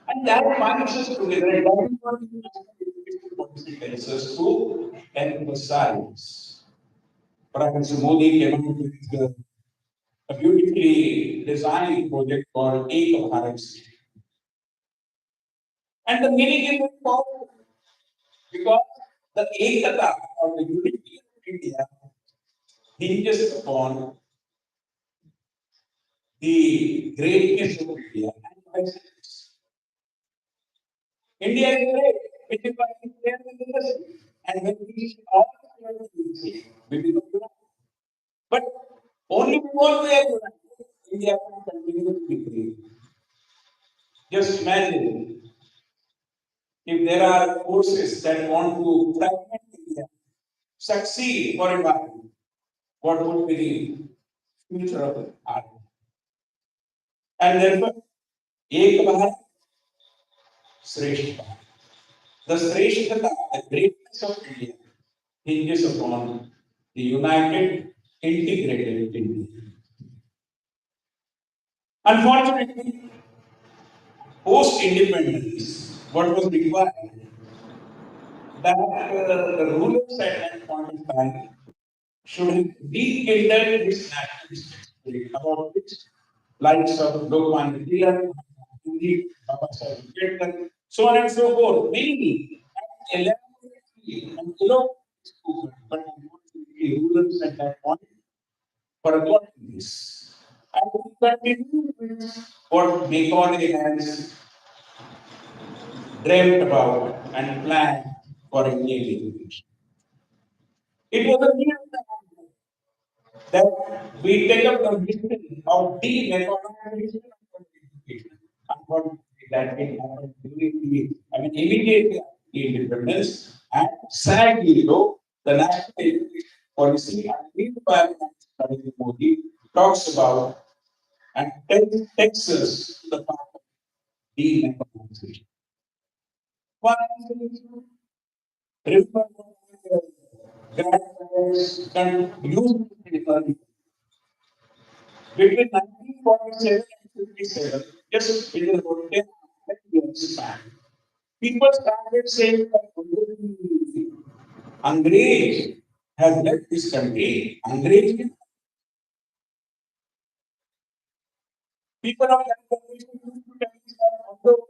And that binds us together. And that is what the national education policy tells us to emphasize. Prime Minister Modi came up with a beautifully designed project called Ek Bharat. And the meaning is very powerful because the Ekata or the unity of India hinges upon the greatness of India and vice versa. India is great, which is why it's there in the industry. And when we all share the unity, we become united. But only because we are united, India can continue to be great. Just imagine if there are forces that want to fragment India, succeed for a while, what would be the future of our and therefore, Ek Bharat, Shresth Bharat. The Shrestha, the greatness of India, hinges upon the united, integrated India. Unfortunately, post independence, what was required that the rulers at that point in time should have rekindled this nationalistic spirit about which likes of Lokmanya Tilak, Gandhi, Baba Sahib Ambedkar, so on and so forth. Many and elaborately and eloquently spoken, but unfortunately rulers at that point forgot this. And we continue with what Macaulay has dreamt about and planned for Indian education. It was a clear that we take up the mission of decolonization of education. Unfortunately, that didn't happen during immediately after the independence. And sadly, though, the national education policy and the environment Narendra Modi talks about and takes us to the path of decolonization. One is remember grandparents can use it between 1947 and 57, just within about 10 years span, people started saying that Angrez has left this country. Angrez, people of that generation used to tell us that although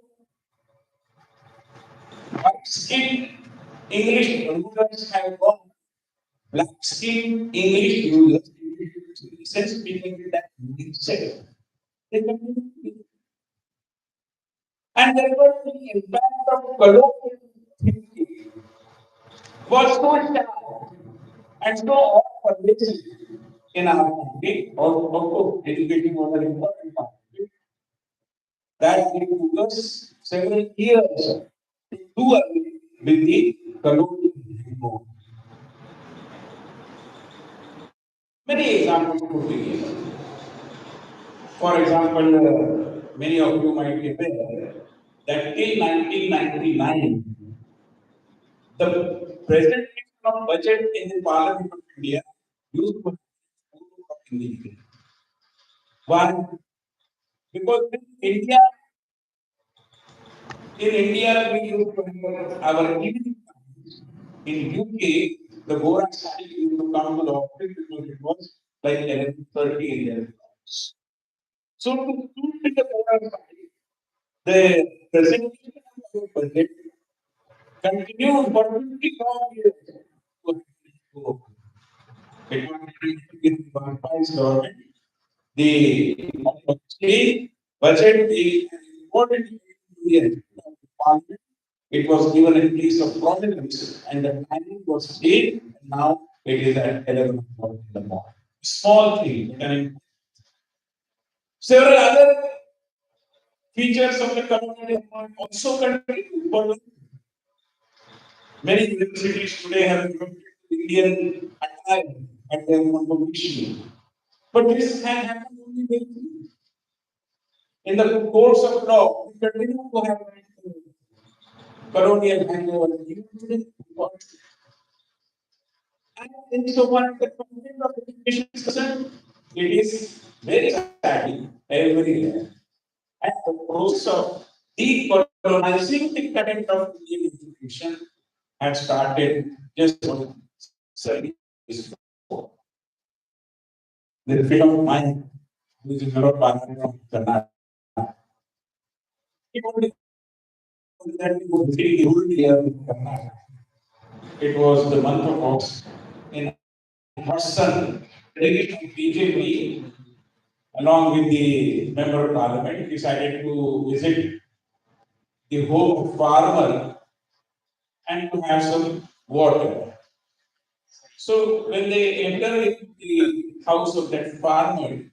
white skinned English rulers have gone, black skinned English rulers, since speaking with that said, they continue. And therefore, the impact of colonial thinking was so sharp and so all-pervasive in our country, also education was an important part of it, that it took us several years to do away with the colonial thinking. Many examples could be given. For example, many of you might be aware that till 1999, the presentation of budget in the Parliament of India used to have in the Why? Because in India, we used to have our evening times. In UK, the Bora side used to come to the office because it was like 11:30 in their house. So to suit the Bora side, the presentation of the budget continued for 50 long years. It was with Bharat's government. The state budget is an important area of parliament. It was given a place of prominence and the planning was state. And now it is at 11 o'clock in the morning. Small thing. And several other features of the community also continue. For many universities today have adopted Indian attire and their contribution. But this can happen only with in the course of law, we continue to have colonial hangover. And in so far as the content of education is concerned, it is very sadly everywhere. And the process of decolonizing the content of Indian education had started just 70 years before. The friend of mine, who is in Hariprasad from Karnataka, he told me that he was visiting the rural area of Karnataka. It was the month of August. In hot sun, delegate of BJP, along with the member of parliament, decided to visit the home of farmer and to have some water. So when they enter into the house of that farmer,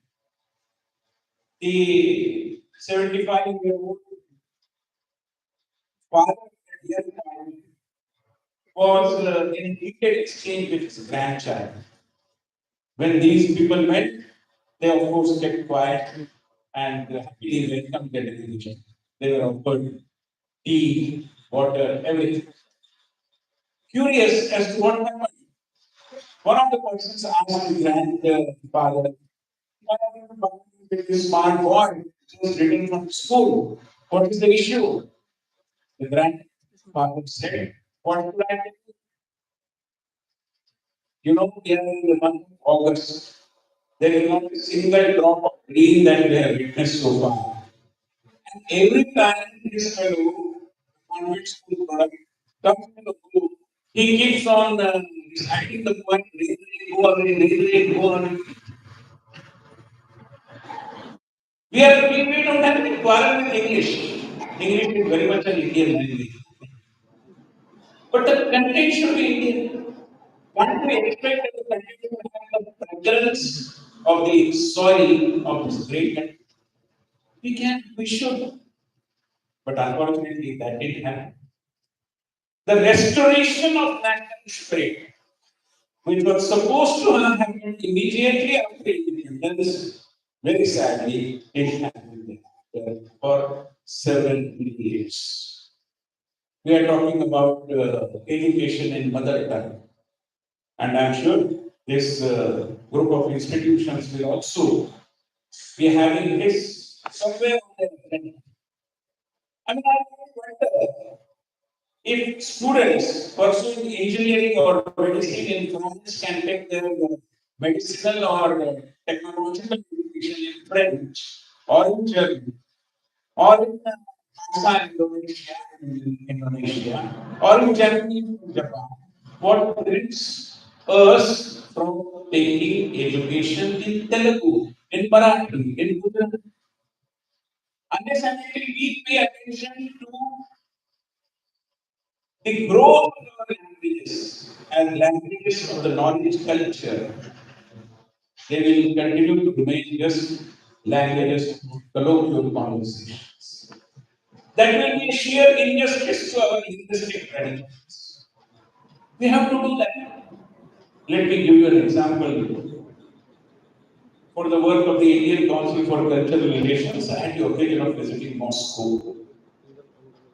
the 75-year-old father at that time was in heated exchange with his grandchild. When these people met, they of course kept quiet and happily welcomed their delegation. They were offered tea, water, everything. Curious as to what happened, one of the persons asked the grandfather, "Why are you talking with this smart boy just returning from school? What is the issue?" The grandfather said, "What should I do? You know, we are in the month of August. There is not a single drop of rain that we have witnessed so far. And every time this fellow, convert school product, comes to the group, he keeps on reciting the point, rain, rain, go away, rain, rain, go away. We don't have any quarrel with English. English is very much an Indian language. But the content should be Indian. Can't we expect that the content should have the fragrance of the soil of this great country? We can, we should. But unfortunately, that didn't happen. The restoration of national spirit, which was supposed to have happened immediately after independence, very sadly, it happened for several years. We are talking about education in mother tongue, and I'm sure this group of institutions will also be having this somewhere on their agenda. I mean, I wonder if students pursuing engineering or medicine in France can take their medicinal or technological education in French or in German or in Hausa, Indonesia, or in Japanese in Japan, what prevents us from taking education in Telugu, in Marathi, in Gujarati? Unless and until we pay attention to the growth of our languages and languages of the knowledge culture, they will continue to remain just languages of colloquial conversations. That will be sheer injustice to our linguistic traditions. We have to do that. Let me give you an example. For the work of the Indian Council for Cultural Relations, I had the occasion of visiting Moscow.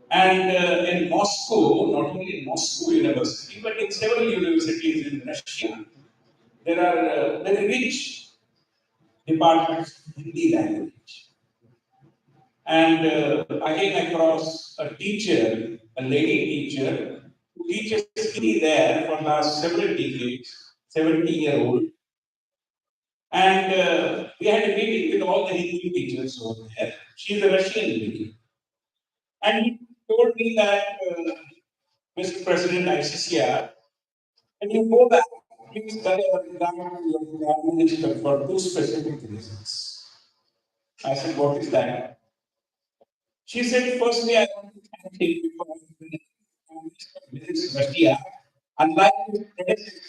And in Moscow, not only in Moscow University, but in several universities in Russia, there are very rich departments of Hindi language. And I came across a teacher, a lady teacher, who teaches Hindi there for last several decades, 70-year-old. And we had a meeting with all the Hindi teachers over there. She's a Russian lady. And he told me that, Mr. President ICCR, when you go back, please tell your Prime Minister for two specific reasons. I said, what is that? She said, firstly, I want to thank him because he visits Russia. Unlike his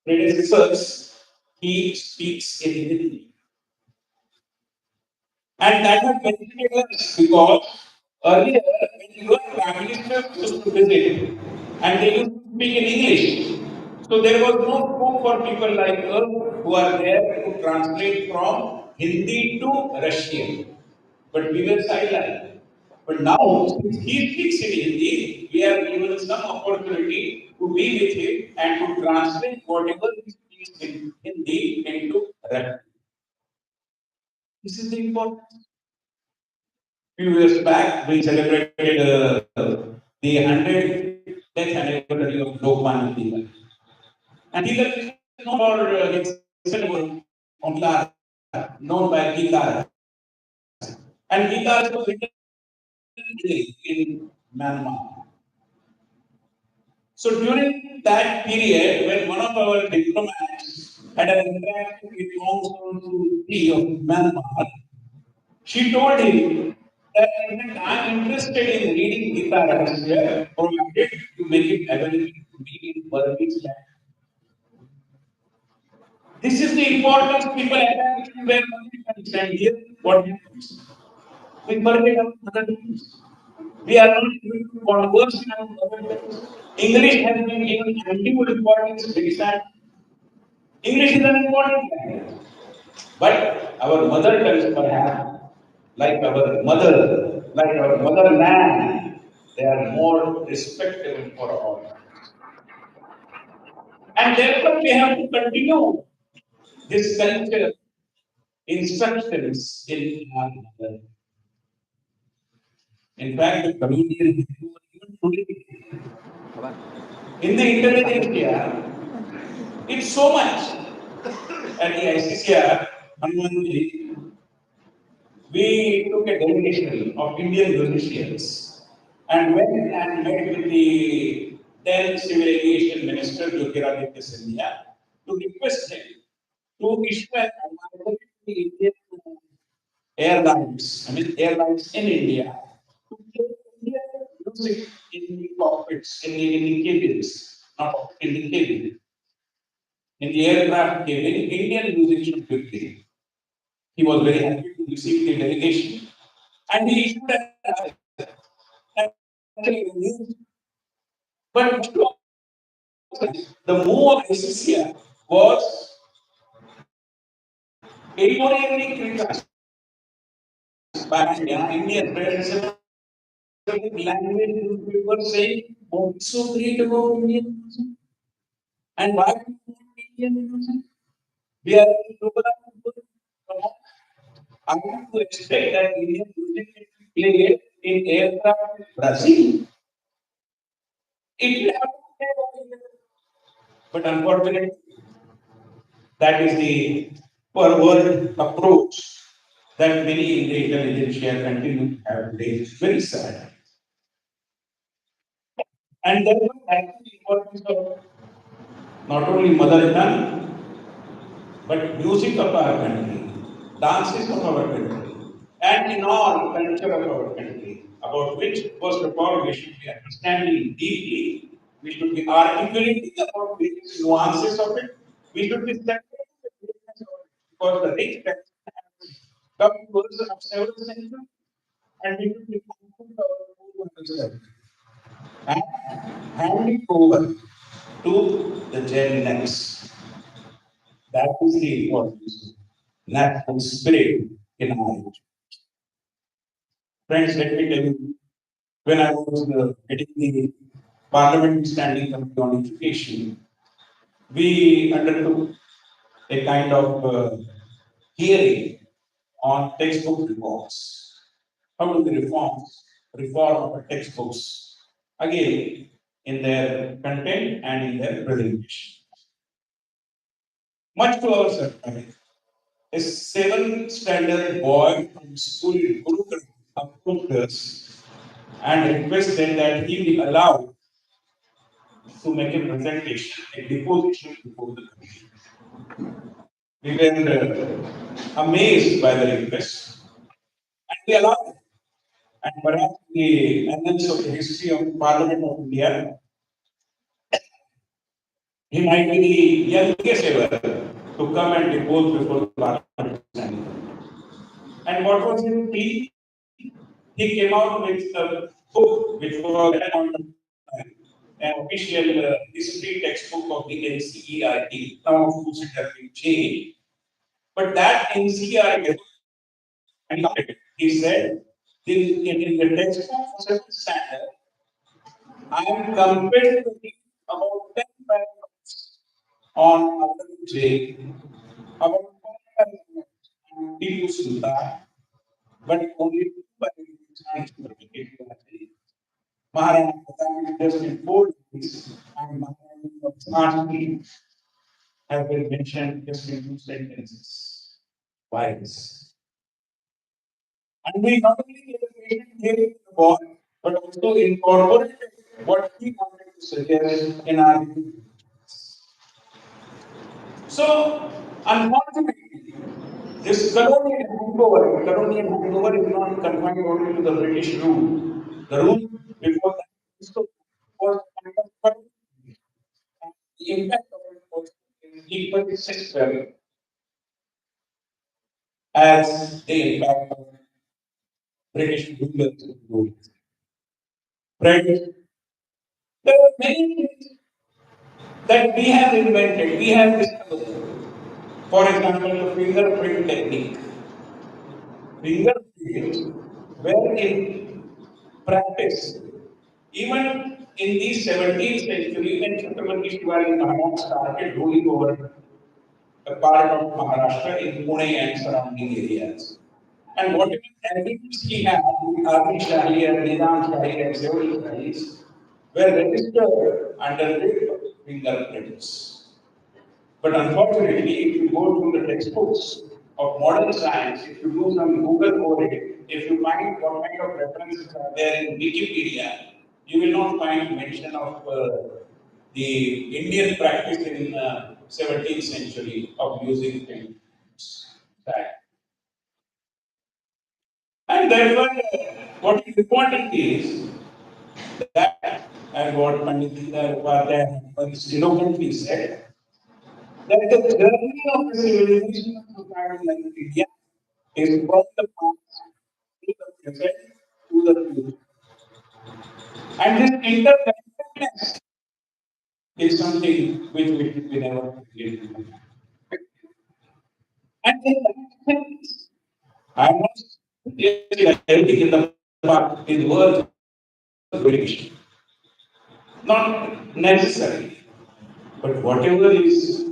predecessors, he speaks in Hindi. And that has benefited us because earlier, when your prime minister used to visit, and they used to speak in English, so there was no scope for people like us who are there to translate from Hindi to Russian. But we were sidelined. But now, since he speaks in Hindi, we are given some opportunity to be with him and to translate whatever he speaks in Hindi into Russian. This is the important. Few years back, we celebrated the 100th death anniversary of Lokman Tilak. And Tilak is known for his cinema on guitar, known by guitar. And guitar was written in Myanmar. So during that period, when one of our diplomats had an interaction with Aung San Suu Kyi of Myanmar, she told him that I'm interested in reading Gita Rahasya, provided you make it available to me in Burmese language. This is the importance people attach to their mother tongue. And here, what happens? We forget our mother tongues. We are not able to converse in our mother tongues. English has been given undue importance. Very sad. English is an important language. But our mother tongues perhaps, like our motherland, they are more respectable for all. And therefore we have to continue this culture instructions in our mother. In fact, the comedian even today in the intelligentsia, it's so much at the ICCR, Hanumanji, we took a delegation of Indian musicians and went and met with the then Civil Aviation Minister, Jyotiraditya Scindia, to request him to issue an advisory to the Indian airlines, I mean airlines in India, to play Indian music in the cockpits, in the cabins, not in the cabin, in the aircraft cabin, Indian music should be played. He was very happy to receive the delegation and he issued an actually news. But the move of ICCR was editorially criticized by Indian press language newspaper saying, what's so great about Indian music? And why do you want Indian music? We are global. I have to expect that Indian music is played in aircraft in Brazil. It will have to play over here. But unfortunately, that is the perverted approach that many in the intelligentsia continue to have today. It's very sad. And therefore, that's the importance of not only mother tongue, but music of our country, dances of our country, and in all culture of our country, about which, first of all, we should be understanding deeply, we should be articulating about various nuances of it, we should be separating the greatness of it, because the rich texts have come to us of several centuries, and we should be thankful to our own ourselves and hand it over to the Gen Next. That is the importance, national spirit in our age. Friends, let me tell you, when I was heading the Parliamentary Standing Committee on Education, we undertook a kind of hearing on textbook reports. how do they reform our textbooks? Again, in their content and in their presentation. Much to our surprise, a seventh standard boy from school in Gurukul approached us and requested that he be allowed to make a presentation, a deposition before the committee. We were amazed by the request and we allowed it. And perhaps the annals of the history of Parliament of India, he might be the youngest ever to come and depose before the Parliament. And what was his plea? He came out with a book which was an official history textbook of the NCERT. Some of whose it has been changed. But that NCERT, and he said, in the textbook for seventh standard, I am compelled to read about 10 paragraphs on J, about 5 paragraphs on Tipu Sultan, but only 2 paragraphs on certificate. Maharana Pratap just in 4 days, and Maharana Pratap have been mentioned just in 2 sentences. Why this? And we not only gave a patient gave the ball, but also incorporated what he wanted to suggest in our. So, unfortunately, this colonial hangover is not confined only to the British rule. The rule before that also was kind of the impact of it was equally similar as the impact of British rulers. Friends, there are many things that we have invented, we have discovered. For example, the fingerprint technique. Fingerprints were in practice. Even in the 17th century, when Chhatrapati Shivaji Maharaj started ruling over a part of Maharashtra in Pune and surrounding areas. And whatever evidence he had, Armi Shahi and Nizam Shahi and several Shahis were registered under the fingerprints. But unfortunately, if you go through the textbooks of modern science, if you do some Google over it, if you find what kind of references are there in Wikipedia, you will not find mention of the Indian practice in 17th century of using fingerprints. And therefore, what is important is that, as what Pandit Upadhyay once eloquently said, that the journey of the civilization of society like India is from the past to the present to the future. And this interconnectedness is something which we should be never forget. And in that sense, I am not suggesting that everything in the past is worth glorification. Not necessary. But whatever is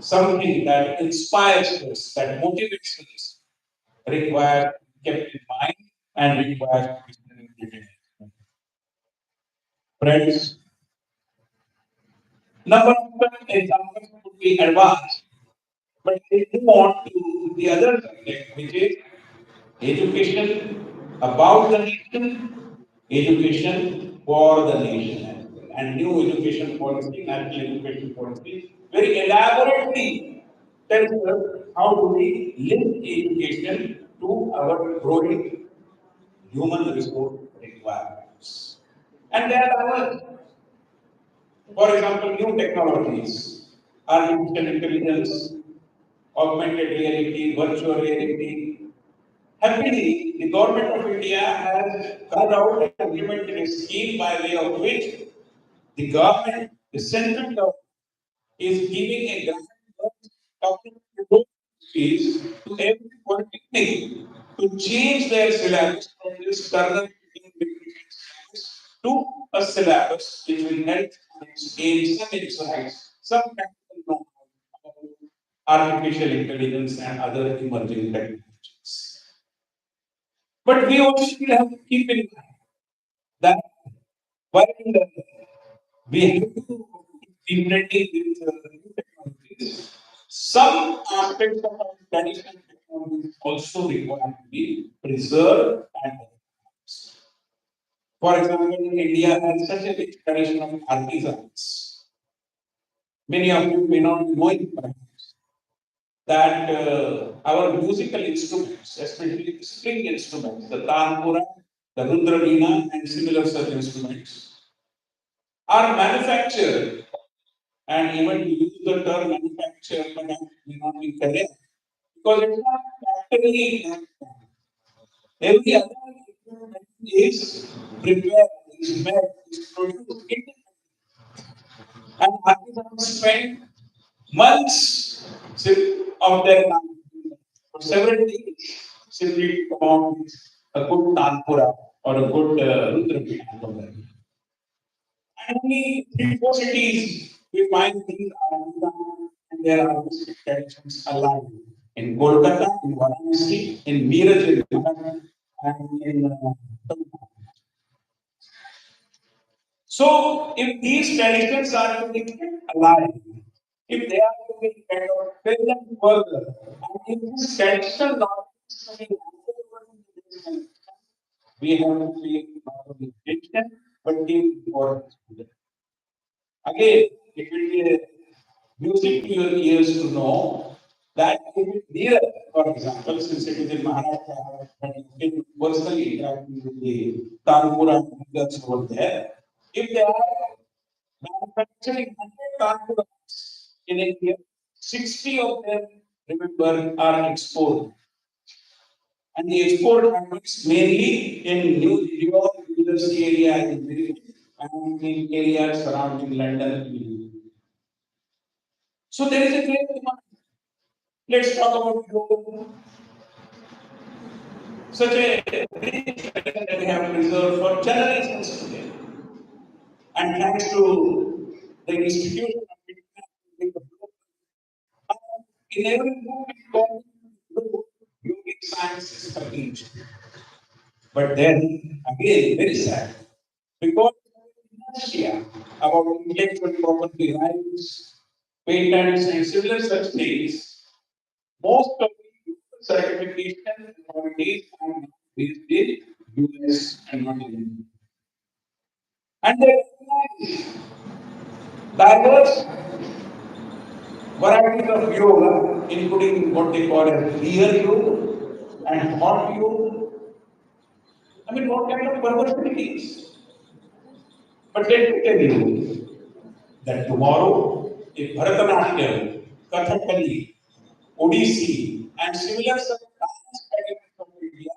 something that inspires us, that motivates us, requires to be kept in mind and requires to be celebrated. Friends, number of examples could be advanced, but they move on to the other subject, which is education about the nation, education for the nation, as well. And new education policy, national education policy, very elaborately tells us how do we link education to our growing human resource requirements. And there are others. For example, new technologies, artificial intelligence, augmented reality, virtual reality. Happily, the government of India has carried out and implemented a scheme by way of which the government, the central government, is giving a grant of fees to every polytechnic to change their syllabus from this current syllabus to a syllabus which will help students gain some insights, some practical know-how about artificial intelligence and other emerging technologies. But we also still have to keep in mind that while we have to keep ready with new technologies, some aspects of our traditional technologies also require to be preserved and enhanced. For example, India has such a rich tradition of artisans. Many of you may not be knowing perhaps that our musical instruments, especially the string instruments, the tanpura, the rudra veena, and similar such instruments, are manufactured, and even to use the term manufacture perhaps may not be correct because it's not factory. Every other equipment is prepared, is made, is produced independently, and artisans spend months of their time for several days simply to come out with a good tanpura or a good rudra veena for them. And only three, four cities we find these artisans and their artistic traditions alive. In Kolkata, in Varanasi, in Meerut, in Bihar, and in Tamil Nadu. So, if these traditions are to be kept alive, if they are to be kind of present further, and if this traditional knowledge is to be handed over in the next generation, we have to pay not only attention but give importance to it. Again, it will be a music to your ears to know that if it near, for example, since it is in Maharashtra, and you can personally interacting with the Tanpura leaders over there, if they are manufacturing 100 Tanpuras in a year, 60 of them, remember, are exported. And the export happens mainly in New York University area in America and in areas surrounding London. So there is a great demand. Let's talk about yoga, such a rich tradition that we have preserved for generations today. And thanks to the institution of India, in every movement, yogic science is contingent. But then, again, very sad, because inertia about intellectual property rights, patents, and similar such things, most of the certification authorities are now based in US and not in India. And they recognize diverse varieties of yoga, including what they call as real yoga and hot yoga. I mean, what kind of perversity it is? But let me tell you that tomorrow, if Bharatanatyam, Kathakali, Odissi, and similar such dance traditions of India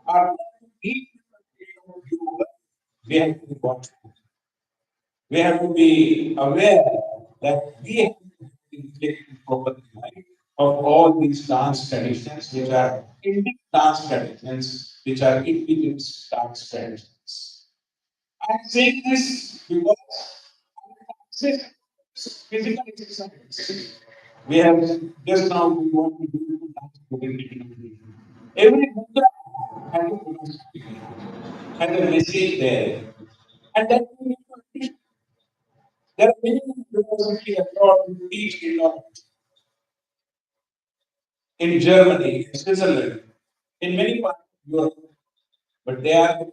are not deep in the field of yoga, we have to be watchful. We have to be aware that we have to take proper mind of all these dance traditions, which are Indic dance traditions, which are indigenous dance traditions. I'm saying this because physical exercise. We have just now we want to do dance program. Every mudra has a philosophy, has a message there. And that we need to appreciate. There are many universities abroad who teach in Germany, in Switzerland, in many parts of Europe, but they are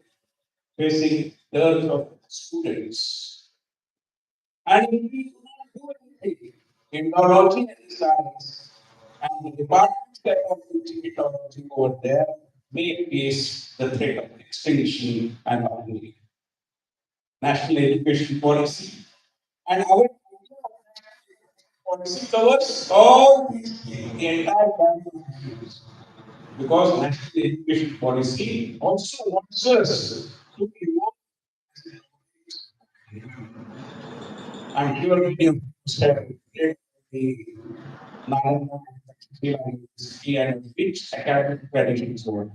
facing dearth of students. And if we do not do anything in neurology and science, and the departments that are teaching ethology over there may face the threat of extinction and ultimately national education policy. And our policy covers all these things, the entire gamut of issues. Because national education policy also wants us to evolve. And here we have said the Nalanda University and which academic traditions over.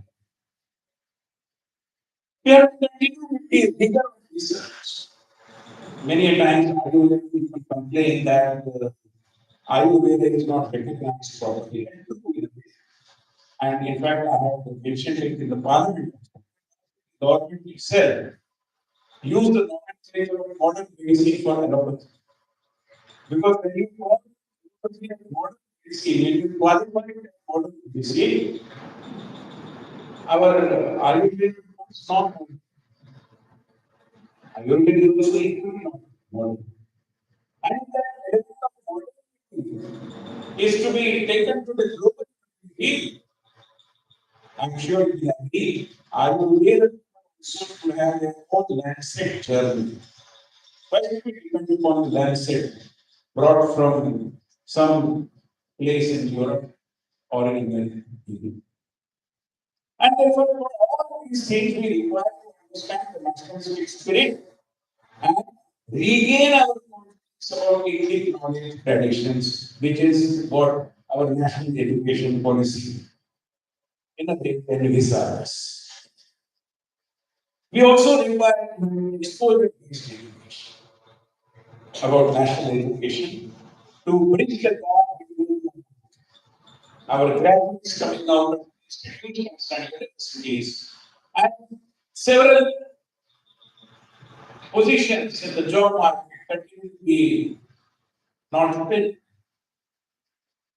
We have to continue with the rigor of research. Many a times Ayurvedic people complain that Ayurveda is not recognized properly. And true, And in fact, I have mentioned it in the parliament. Government itself use the nomenclature of modern medicine for allopathy. Because when you call allopathy as modern medicine, when you qualify it as modern medicine, our Ayurveda is not Ayurveda is also equally not modern. And that element of modernity is to be taken to the global community. I'm sure you will agree. Ayurveda should have their own Lancet journal. Why should we depend upon Lancet brought from some place in Europe or in the And therefore, for all these things, we require to understand the nationalistic spirit and regain our confidence about Indian knowledge traditions, which is what our national education policy in a way envisages. We also require exposure-based education about national education to bridge the gap between our graduates coming out of institutions and universities and several positions in the job market continue to be not filled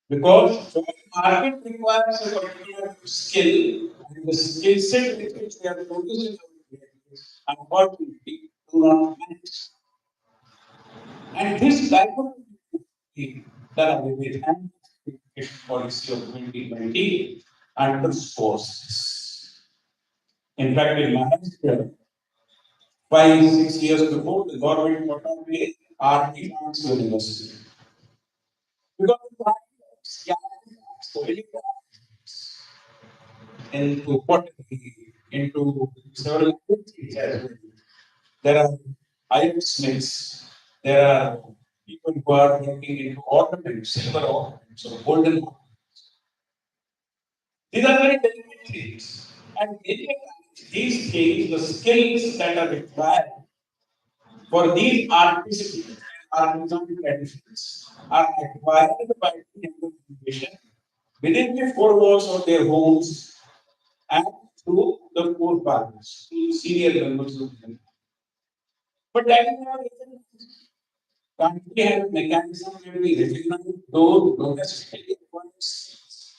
because job market requires a particular skill and the skill set with which we are producing our graduates unfortunately do not match. And this dichotomy that with hand education policy of 2020 underscores this. In fact, in Maharashtra, 5, 6 years before, the government put up a artifacts university. Because the artifacts really into pottery, into several things as well. There are iron smiths, there are people who are working into ornaments, silver ornaments, or golden ornaments. These are very delicate things. And these things, the skills that are required for these artistic and artisan traditions are acquired by the younger generation within the four walls of their homes and through the forefathers, through senior members of the family. But that is not country has a mechanism where we recognize those domestically acquired skills.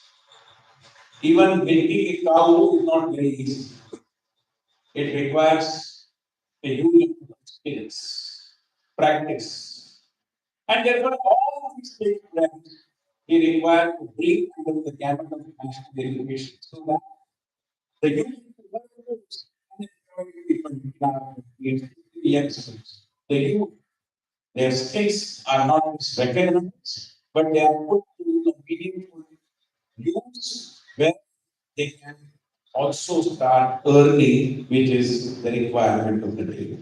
Even milking a cow is not very easy. It requires a huge amount of skills, practice, and therefore all these things that we require to bring under the gamut of national education so that the youth unemployed people in our youngsters, the youth, their skills are not just recognized, but they are put to a meaningful use where they can also start early, which is the requirement of the day.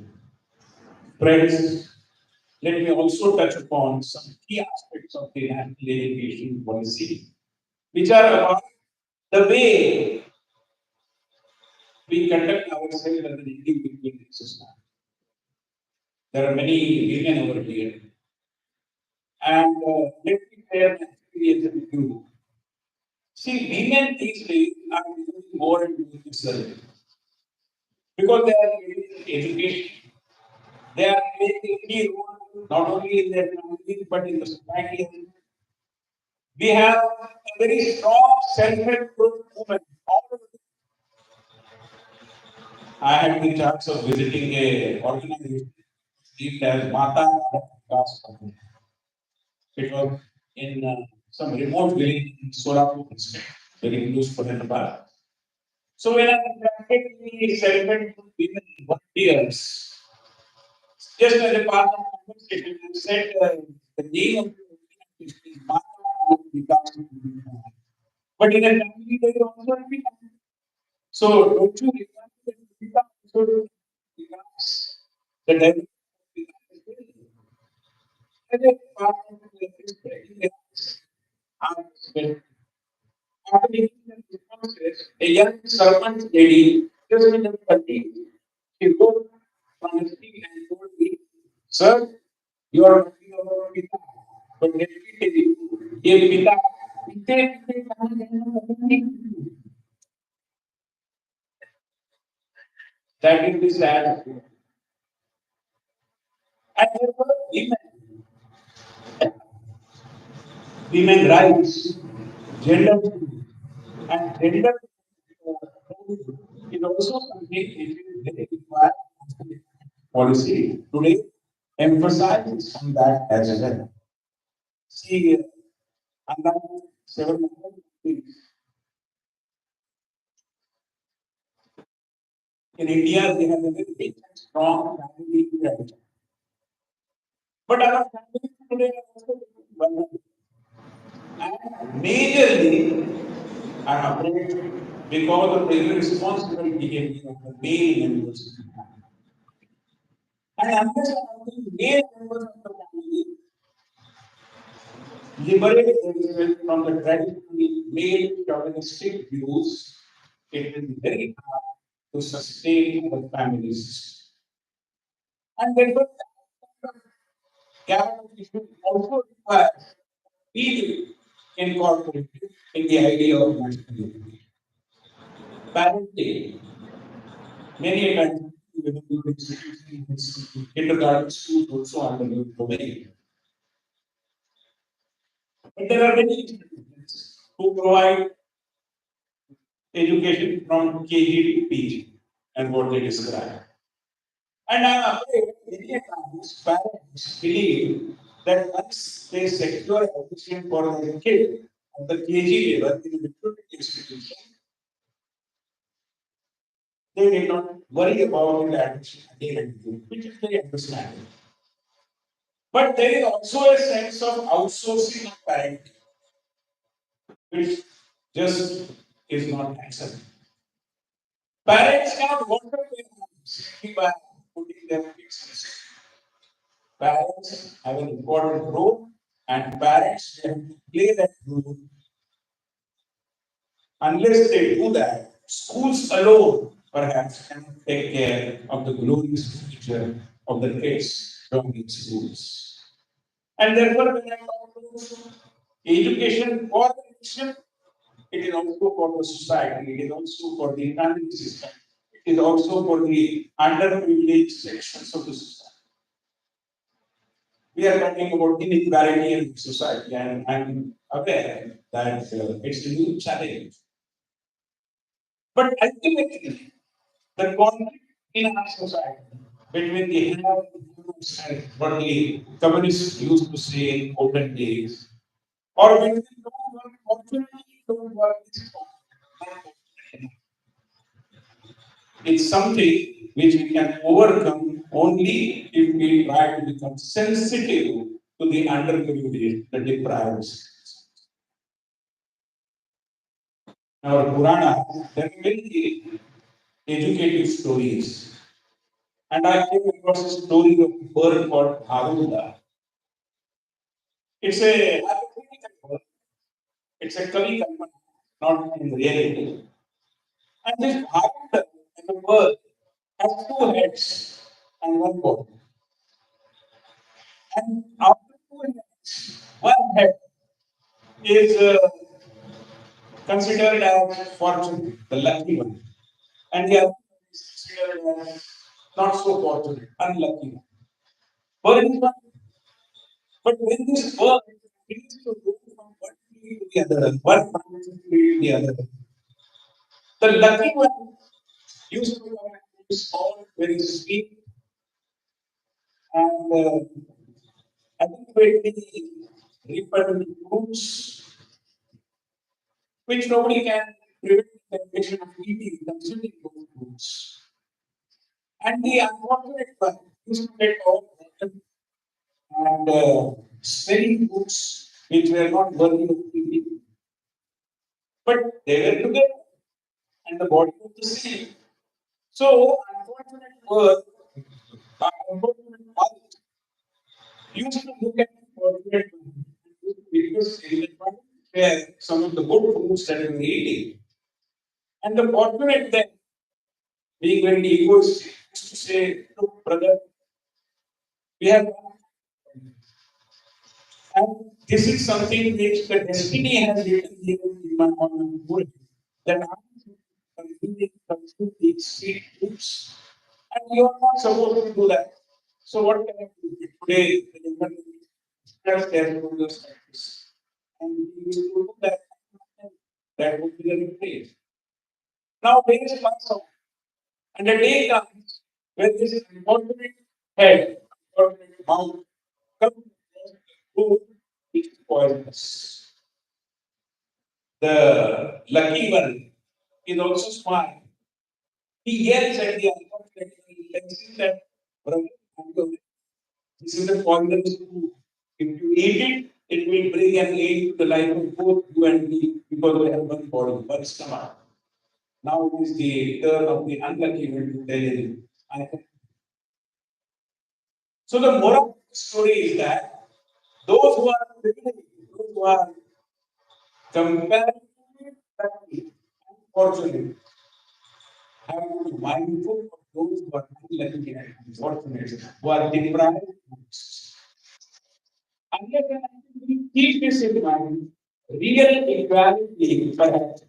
Friends, let me also touch upon some key aspects of the national education policy, which are about the way we conduct ourselves as an individual society. There are many women over here, and let me share an experience with you. See, women these days are becoming more and more conservative because they are getting education. They are playing a key role not only in their family but in the society. We have a very strong self-help group movement. I had the chance of visiting a organization named as Mata Vikas Company. It was in some remote village in Solapur district, very close to Hyderabad. So when I interacted with the self-help group women volunteers, just as a part of the conversation, I said the name of the organization is Mata Vikas Company. But in a family, there is also a Vikas. So don't you require that Vikas should Vikas, the development of Vikas is very as a part of the responsibility. After making the responses, a young servant lady, just in the 30s, she wrote on the street and told me, Sir, you are talking about Pita. But let me tell you, ये पिता पिते पिते कहाँ जाना पता नहीं That is the sad. And therefore, women rights, gender, and gender is also something which is very required policy today emphasizes on that as well. See, unlike several other countries, in India, we have a very big and strong family tradition. But our families today are also vulnerable. And majorly, I'm afraid, because of the irresponsible behavior of the male members of the family. And unless the male members of the family liberate themselves from the traditionally male chauvinistic views, it will be very hard to sustain the families. And therefore, capital issue also requires people incorporated in the idea of national unity. Parenting, many a times, within the institutions, kindergarten schools also under the domain. But there are many institutions who provide education from KG to PG and what they describe. And I'm afraid many a times parents believe that once they secure admission for their kid at the KG level in a different institution, they need not worry about the admission again and again, which is very understandable. But there is also a sense of outsourcing of parenting, which just is not acceptable. Parents cannot water their hands simply by putting their kids in school. Parents have an important role, and parents have to play that role. Unless they do that, schools alone perhaps cannot take care of the glorious future of the kids from these schools. And therefore, when I talk about education for the nation, it is also for the society, it is also for the family system, it is also for the underprivileged sections of the society. We are talking about inequality in society, and I'm aware that it's a new challenge. But ultimately, the conflict in our society between the have and what the communists used to say in olden days, or between don't work, fortunately don't work is it's something which we can overcome only if we try to become sensitive to the underprivileged, the deprived. Our Purana, there are many educative stories. And I came across a story of a bird called Bharuda. It's a hypothetical bird. It's a Kavi Kalpana, not in reality. And this Bharuda as a bird has two heads and one body. And after two heads, one head is considered as fortunate, the lucky one. And the other is considered as not so fortunate, unlucky one. Bird is one. But when this bird begins to go from one tree to the other, one branch tree to the other, the lucky one used to come and sound very sweet and adequately ripened fruits, which nobody can prevent the temptation of eating, consuming those fruits. And the unfortunate one used to get all rotten and smelly fruits which were not worthy of eating. But they were together and the body was the same. So, unfortunate bird, unfortunate mother used to look at the fortunate one and used to request him that one share some of the good fruits that we were eating. And the fortunate then, being very egoistic, used to say, look, brother, we have and this is something which the destiny has written here in my on my forehead that I am consuming these sweet fruits And you are not supposed to do that. So what can I do? Today, the internet stress their progress like this. And we used to do that. That would be the replace. Now days pass on, and a day comes when this unfortunate head, unfortunate mouth, comes across the food which is poisonous. The lucky one is also smart. He yells at the unfortunate one, tells him that, brother, this is a poisonous food. If you eat it, it will bring an end to the life of both you and me because we have one body, one stomach. Now it is the turn of the unlucky one to tell him. So the moral of the story is that those who are privileged, those who are comparatively lucky and fortunate, have to be mindful of those who are unlucky and unfortunate, who are deprived. Unless and until we keep this in mind, real equality perhaps.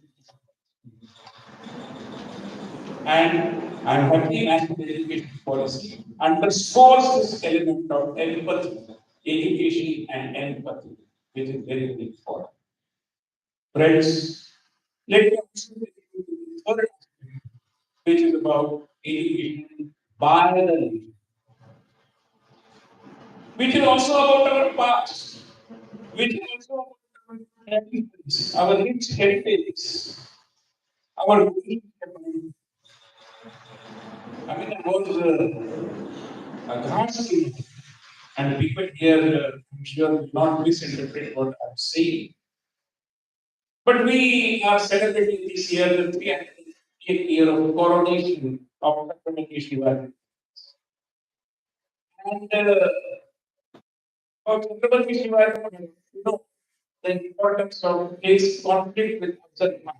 And I'm happy national education policy underscores this element of empathy, education and empathy, which is very, very important. Friends, let me also take you to the third aspect, which is about education by the nation, which is also about our past, which is also about our traditions, our rich heritage, our belief. I mean, I was ghastly, and people here, I'm sure, will not misinterpret what I'm saying. But we are celebrating this year the 350th year of coronation of Chhatrapati Shivaji. And for Chhatrapati Shivaji, you know, the importance of his conflict with Afzal Khan,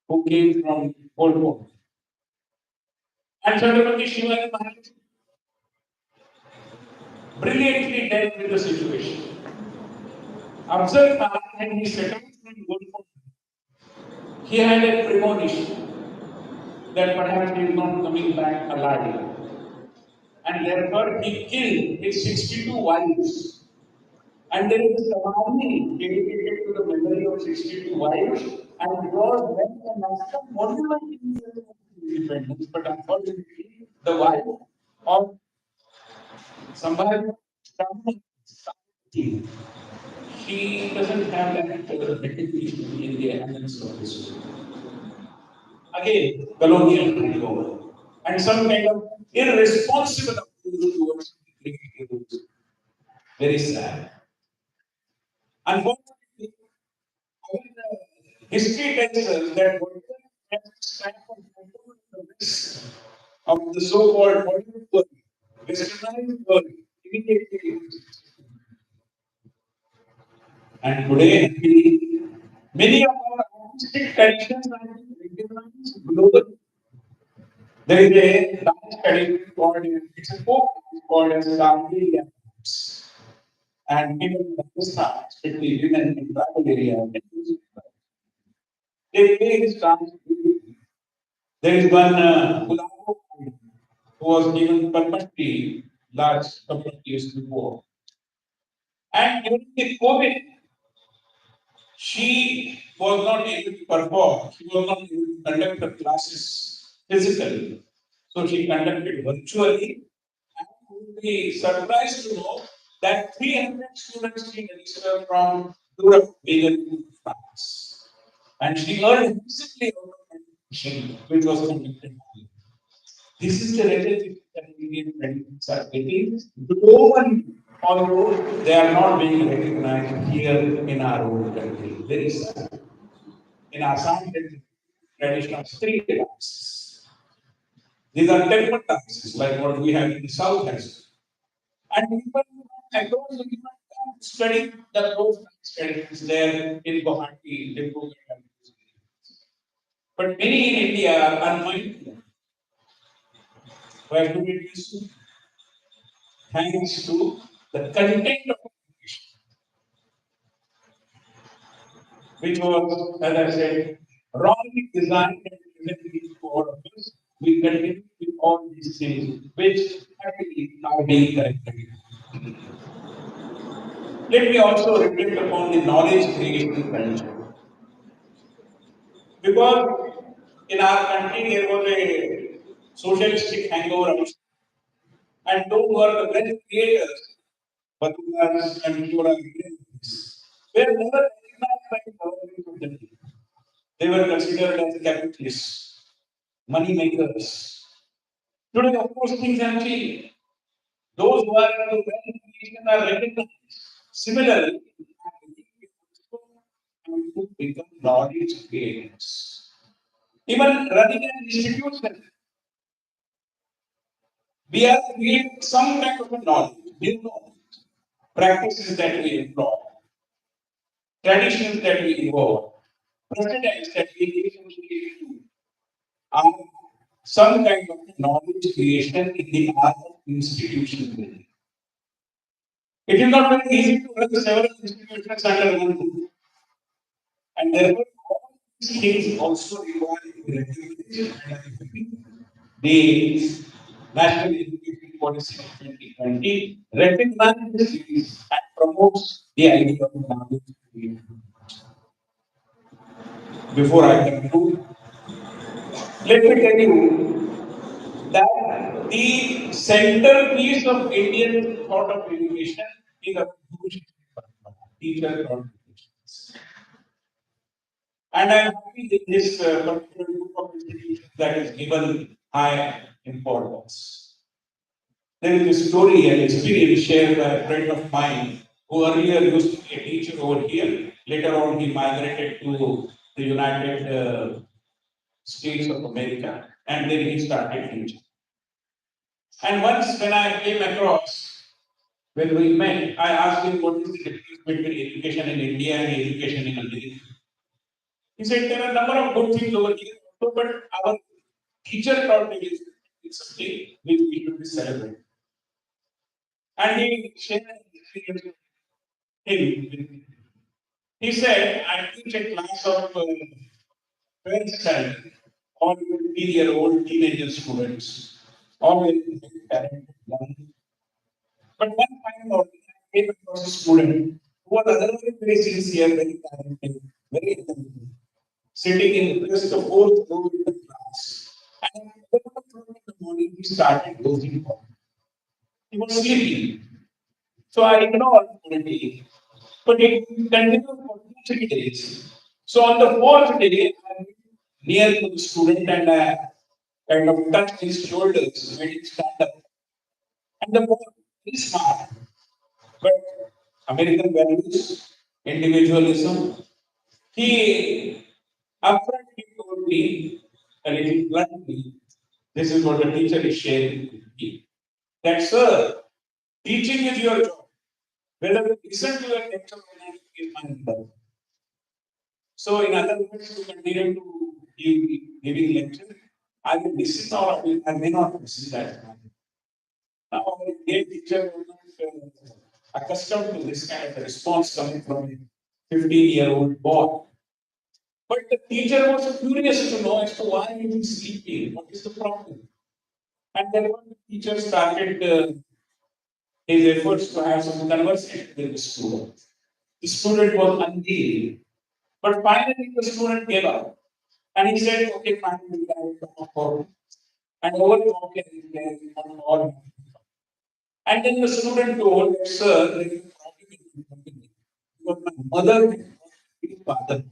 who came from Pol Pot. And Chhatrapati Shivaji Maharaj brilliantly dealt with the situation. Afzal Khan, when he settled from Pol Pot, he had a premonition that perhaps he is not coming back alive. And therefore he killed his 62 wives. And there is a Samadhi dedicated to the memory of 62 wives. And it was when the national monument in the independence, but unfortunately, the wife of Sambhaji, she doesn't have that recognition in the annals of history. Again, colonial hangover. And some kind of irresponsible approach towards the very sad. Unfortunately, history tells us that whatever stand for the rest of the so-called modern world, westernized world, immediately. And today, many of our artistic traditions are being recognized globally. There is a dance tradition called, it's a folk dance called as Kaveri dance. And people in Pakistan, especially women in tribal areas, they play this dance beautifully. There is one Gulabo who was given Padma Shri last couple of years before. And during the COVID, she was not able to perform. She was not able to conduct her classes physically. So she conducted virtually. And you will be surprised to know that 300 students she registered from Europe, being France. And she earned handsomely out of competition, which was conducted. This is the relative that Indian traditions are getting globally, although they are not being recognized here in our own country. Very sad. In Assam, there is a tradition of street dances. These are temple dances, like what we have in the south as well. And people across the world come to study those dance traditions there in Guwahati, Dibrugad, and but many in India are unmindful. Why do it used to? Thanks to the content of education, which was, as I said, wrongly designed and presented to all of us. we continue with all these things which actually are being corrected. Let me also reflect upon the knowledge creation culture. Because in our country there was a socialistic hangover and those who are the best creators, Badrukas and Shri, were never recognized by the government of Delhi. They were considered as capitalists, money makers. Today, of course, things have changed. Those who are into wealth creation are recognized. Similarly, we also have to become knowledge creators. Even running an institution, we are creating some kind of a knowledge, new knowledge, practices that we employ, traditions that we evolve, precedents that we do are some kind of knowledge creation in the art of institution building. It is not very easy to run several institutions under one roof, and therefore all these things also require regulation. And I think the National Education Policy of 2020 recognizes this and promotes the idea of knowledge creation. Before I conclude, let me tell you that the centerpiece of Indian thought of education is a huge teacher contributions. And I am happy that this particular group of institutions that is given high importance. There is a story and experience shared by a friend of mine who earlier used to be a teacher over here. Later on, he migrated to the United States of America and then he started teaching. And once when I came across, when we met, I asked him what is the difference between education in India and education in America. He said there are a number of good things over here, also, but our teacher taught me it's something which we should be celebrating. And he shared an experience with him. He said, I teach a class of 12th standard, all 15-year-old teenager students, all very talented, young. But one time I came across a student who was otherwise very sincere, very talented, very intelligent, sitting in just the fourth row in the class. And at 11 o'clock in the morning, he started dozing off. He was sleeping. So I ignored it. But it continued for 2, 3 days. So on the fourth day, I went near to the student and I kind of touched his shoulders, made him stand up. And the boy, very smart, but American values, individualism. He upfront he told me, and it is bluntly, this is what the teacher is sharing with me. That sir, teaching is your job. Whether we listen to your lecture or not is my job. So in other words, to continue to giving lecture, I will listen or I may not listen that time. Now, a great teacher was not accustomed to this kind of a response coming from a 15-year-old boy. But the teacher was curious to know as to why he is sleeping, what is the problem. And then the teacher started his efforts to have some conversation with the student. The student was unyielding. But finally, the student gave up. And he said, okay, fine, we can talk for and over talking, on all. And then the student told, sir, there is a problem in the company. Because my mother has his father.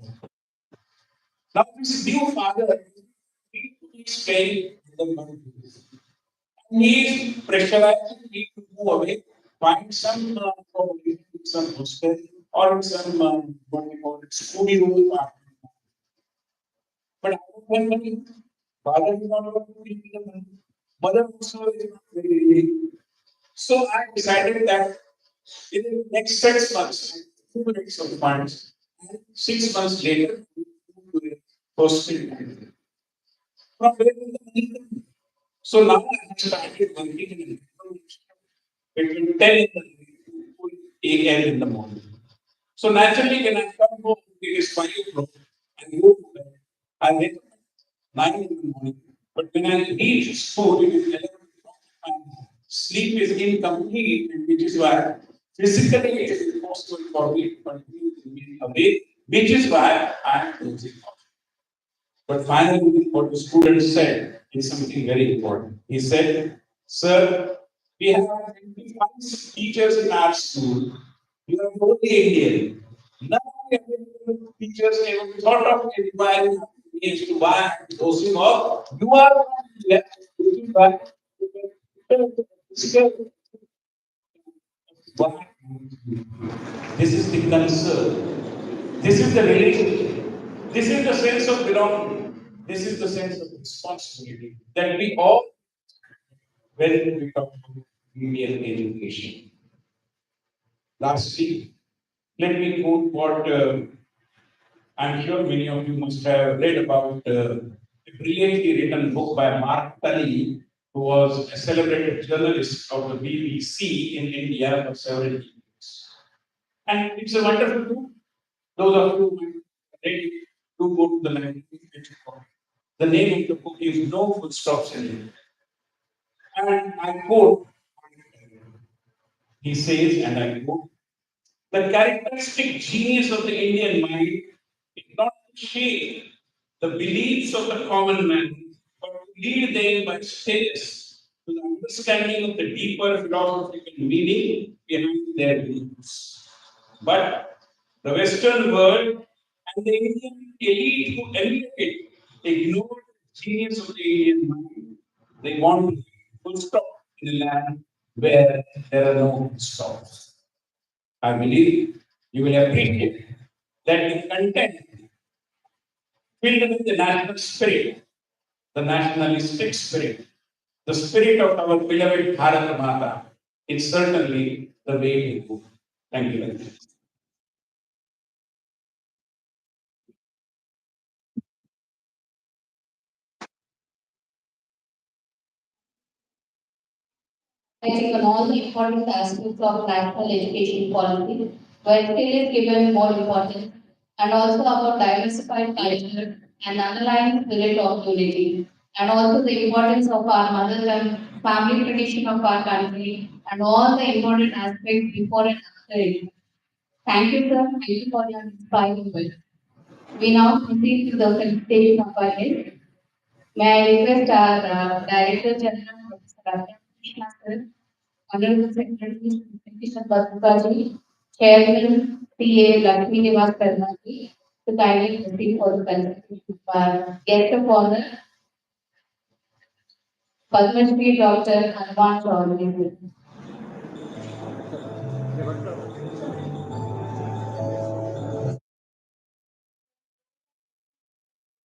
Now, this new father is paying the money. And he is pressurizing me to move away, find some accommodation, some hostel, or some what we call it, studio apartment. But I don't have money. Father is not able to give me the money. Mother also is not very ready. So I decided that in the next 6 months, I accumulate some funds. And 6 months later, we move to a hostel. From where will the money come? So now I have started working in a between 10 in the morning to 8 a.m. in the morning. So naturally, when I come home, it is 5 o'clock. I go to bed. I wake up at 9 in the morning. But when I reach school, it is 11 o'clock and sleep is incomplete, and which is why physically it is impossible for me to continue to be awake, which is why I am losing out. But finally, what the student said is something very important. He said, "Sir, we have 25 teachers in our school. You are only Indian. None of the other teachers ever thought of inquiring me as to why I'm dosing off. You are one left looking back. This is the concern. This is the relationship. This is the sense of belonging. This is the sense of responsibility that we all, when we talk about Indian education. Lastly, let me quote what I'm sure many of you must have read about a brilliantly written book by Mark Tully, who was a celebrated journalist of the BBC in India for several years. And it's a wonderful book. Those of you who read it, do go to the library. The name of the book is No Full Stops in It. And I quote, he says, and I quote, the characteristic genius of the Indian mind is not to shape the beliefs of the common man, but to lead them by stages to the understanding of the deeper philosophical meaning behind their beliefs. But the Western world and the Indian elite who emulate it ignore the genius of the Indian mind. They want to full stop in a land where there are no full stops. I believe you will appreciate that the content filled with the national spirit, the nationalistic spirit, the spirit of our beloved Bharat Mata is certainly the way to go. Thank you very much. Commenting on all the important aspects of national education policy, where skill is given more importance, and also about diversified culture and underlying spirit of unity, and also the importance of our mother tongue, family tradition of our country, and all the important aspects before and after it. Thank you, sir. Thank you for your inspiring words. We now proceed to the felicitation of our guest. May I request our Director General, Professor Krishna, sir, Honorable Secretary Petition Badruka, Chairman CA Lakshmi Nivas Karnaki, to kindly proceed for the consideration of our guest of honor, Padma Shri Dr. Hanuman Chaudhary.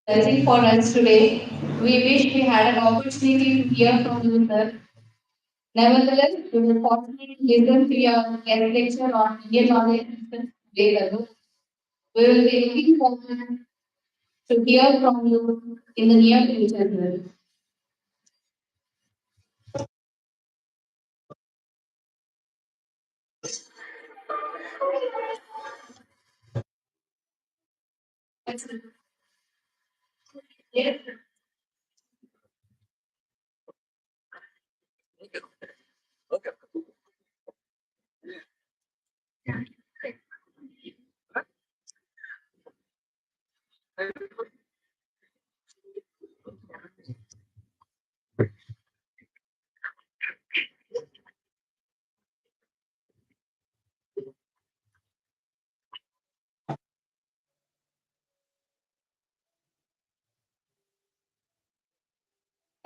Blessing for us today. We wish we had an opportunity to hear from you, sir. Nevertheless, we will fortunately listen to your guest lecture on Indian knowledge systems today, Raghu. We will be looking forward to hear from you in the near future, sir. Yes,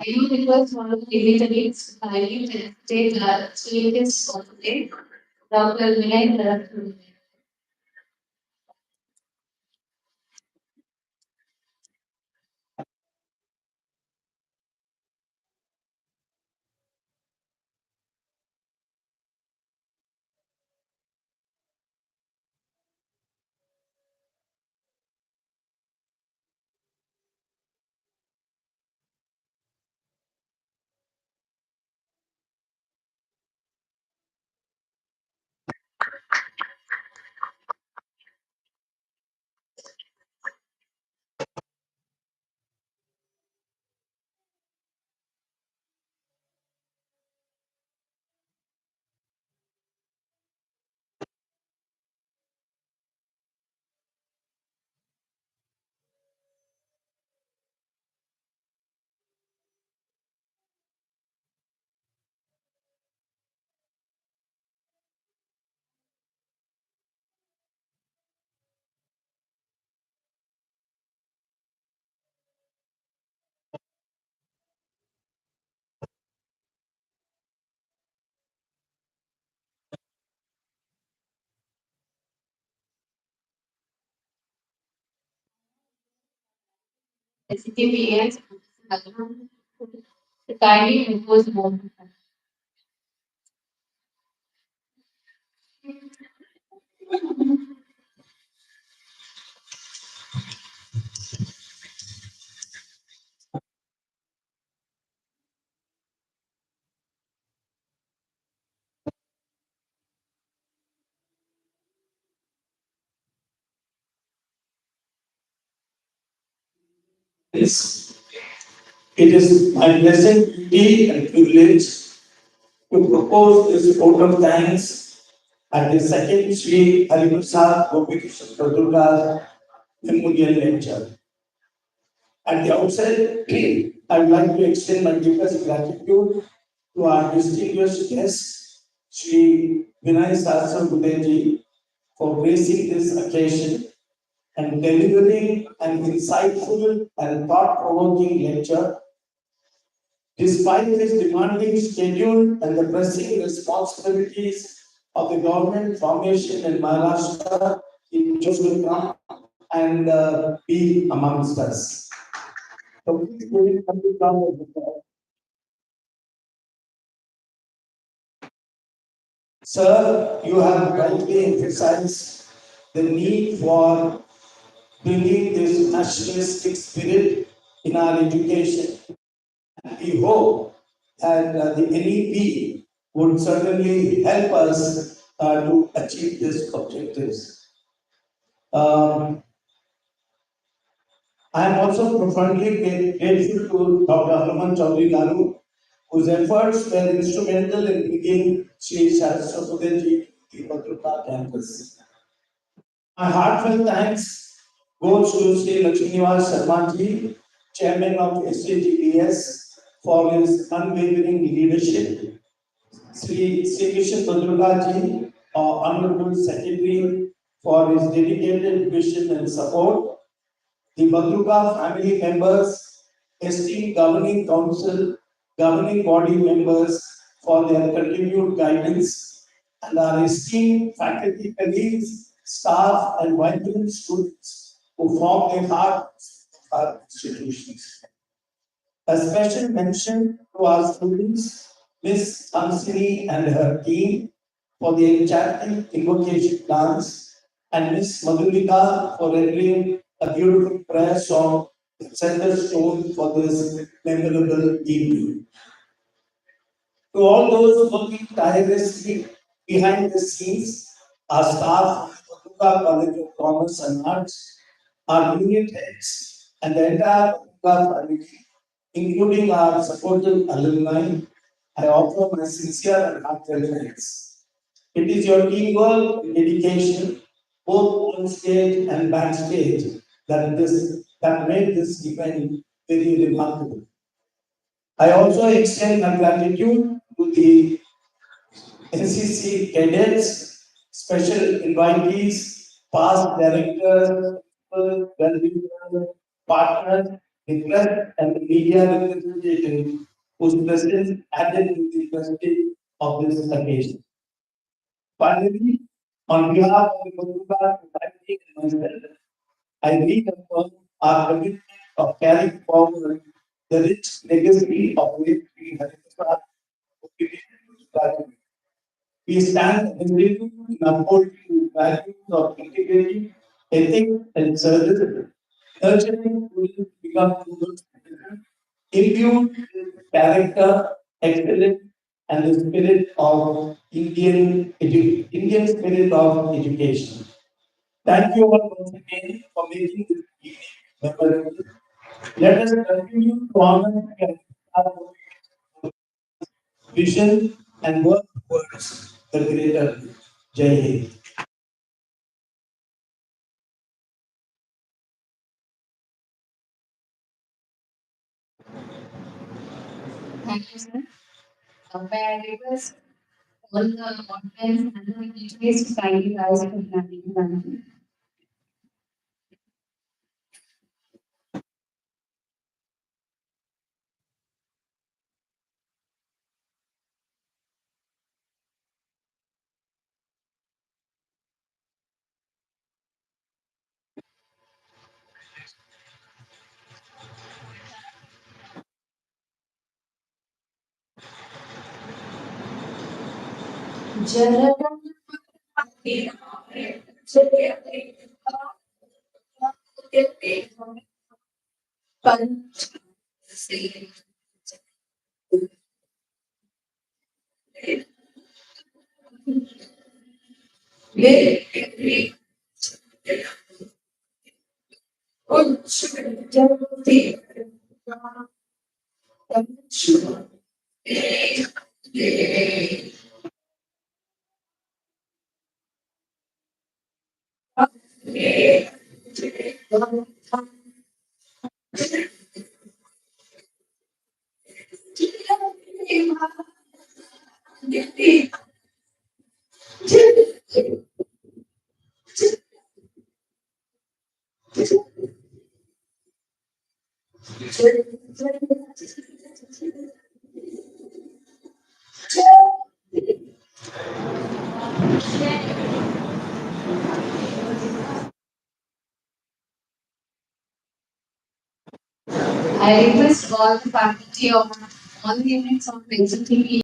I know it was one of the dignitaries highly state scientists for today, Dr. Vinay Dharat. SCPS to kindly impose more. Yes. It is my blessed duty and privilege to propose this vote of thanks at the second Shri Hariprasad Badruka Memorial Lecture. At the outset, I would like to extend my deepest gratitude to our distinguished guest, Shri Vinay Sahasra Budeji, for gracing this occasion and delivering an insightful and thought-provoking lecture. Despite his demanding schedule and the pressing responsibilities of the government formation in Maharashtra, he chose to come and be amongst us. So please give it some round of applause. Sir, you have rightly emphasized the need for bringing this nationalistic spirit in our education. We hope that the NEP would certainly help us to achieve these objectives. Um, I am also profoundly grateful to Dr. Hanuman Chaudhary Garu, whose efforts were instrumental in bringing Shri Saraswati to the Badruka campus. My heartfelt thanks goes to Shri Lakshminivas Sharma ji, Chairman of SAGBS, for his unwavering leadership. Sri Krishna Badruka ji, Honorable Secretary, for his dedicated vision and support. The Badruka family members, esteemed governing council, governing body members for their continued guidance, and our esteemed faculty colleagues, staff, and vibrant students who form the heart of our institutions. A special mention to our students, Miss Ansini and her team, for the enchanting invocation dance, and Miss Madhurika for rendering a beautiful prayer song that set the stone for this memorable evening. To all those working tirelessly behind the scenes, our staff of Badruka College of Commerce and Arts, our unit heads, and the entire Badruka family, including our supportive alumni, I offer my sincere and heartfelt thanks. It is your teamwork and dedication, both on stage and backstage, that made this event very remarkable. I also extend my gratitude to the NCC cadets, special invitees, past directors, well-wishers, partners, the press and the media representatives whose presence added to the prestige of this occasion. Finally, on behalf of the Badruka society and myself, I reaffirm our commitment of carrying forward the rich legacy of late Shri Hariprasad we stand resolute in upholding the values of integrity, ethics, and service, nurturing students to become global citizens, imbued with character, excellence, and the spirit of Indian spirit of education. Thank you all once again for making this evening memorable. Let us continue to honor our vision and work towards the greater Jai Hind. Thank you, sir. May I request all the audience and the teachers to kindly rise for the I request all the faculty of all the units of Executive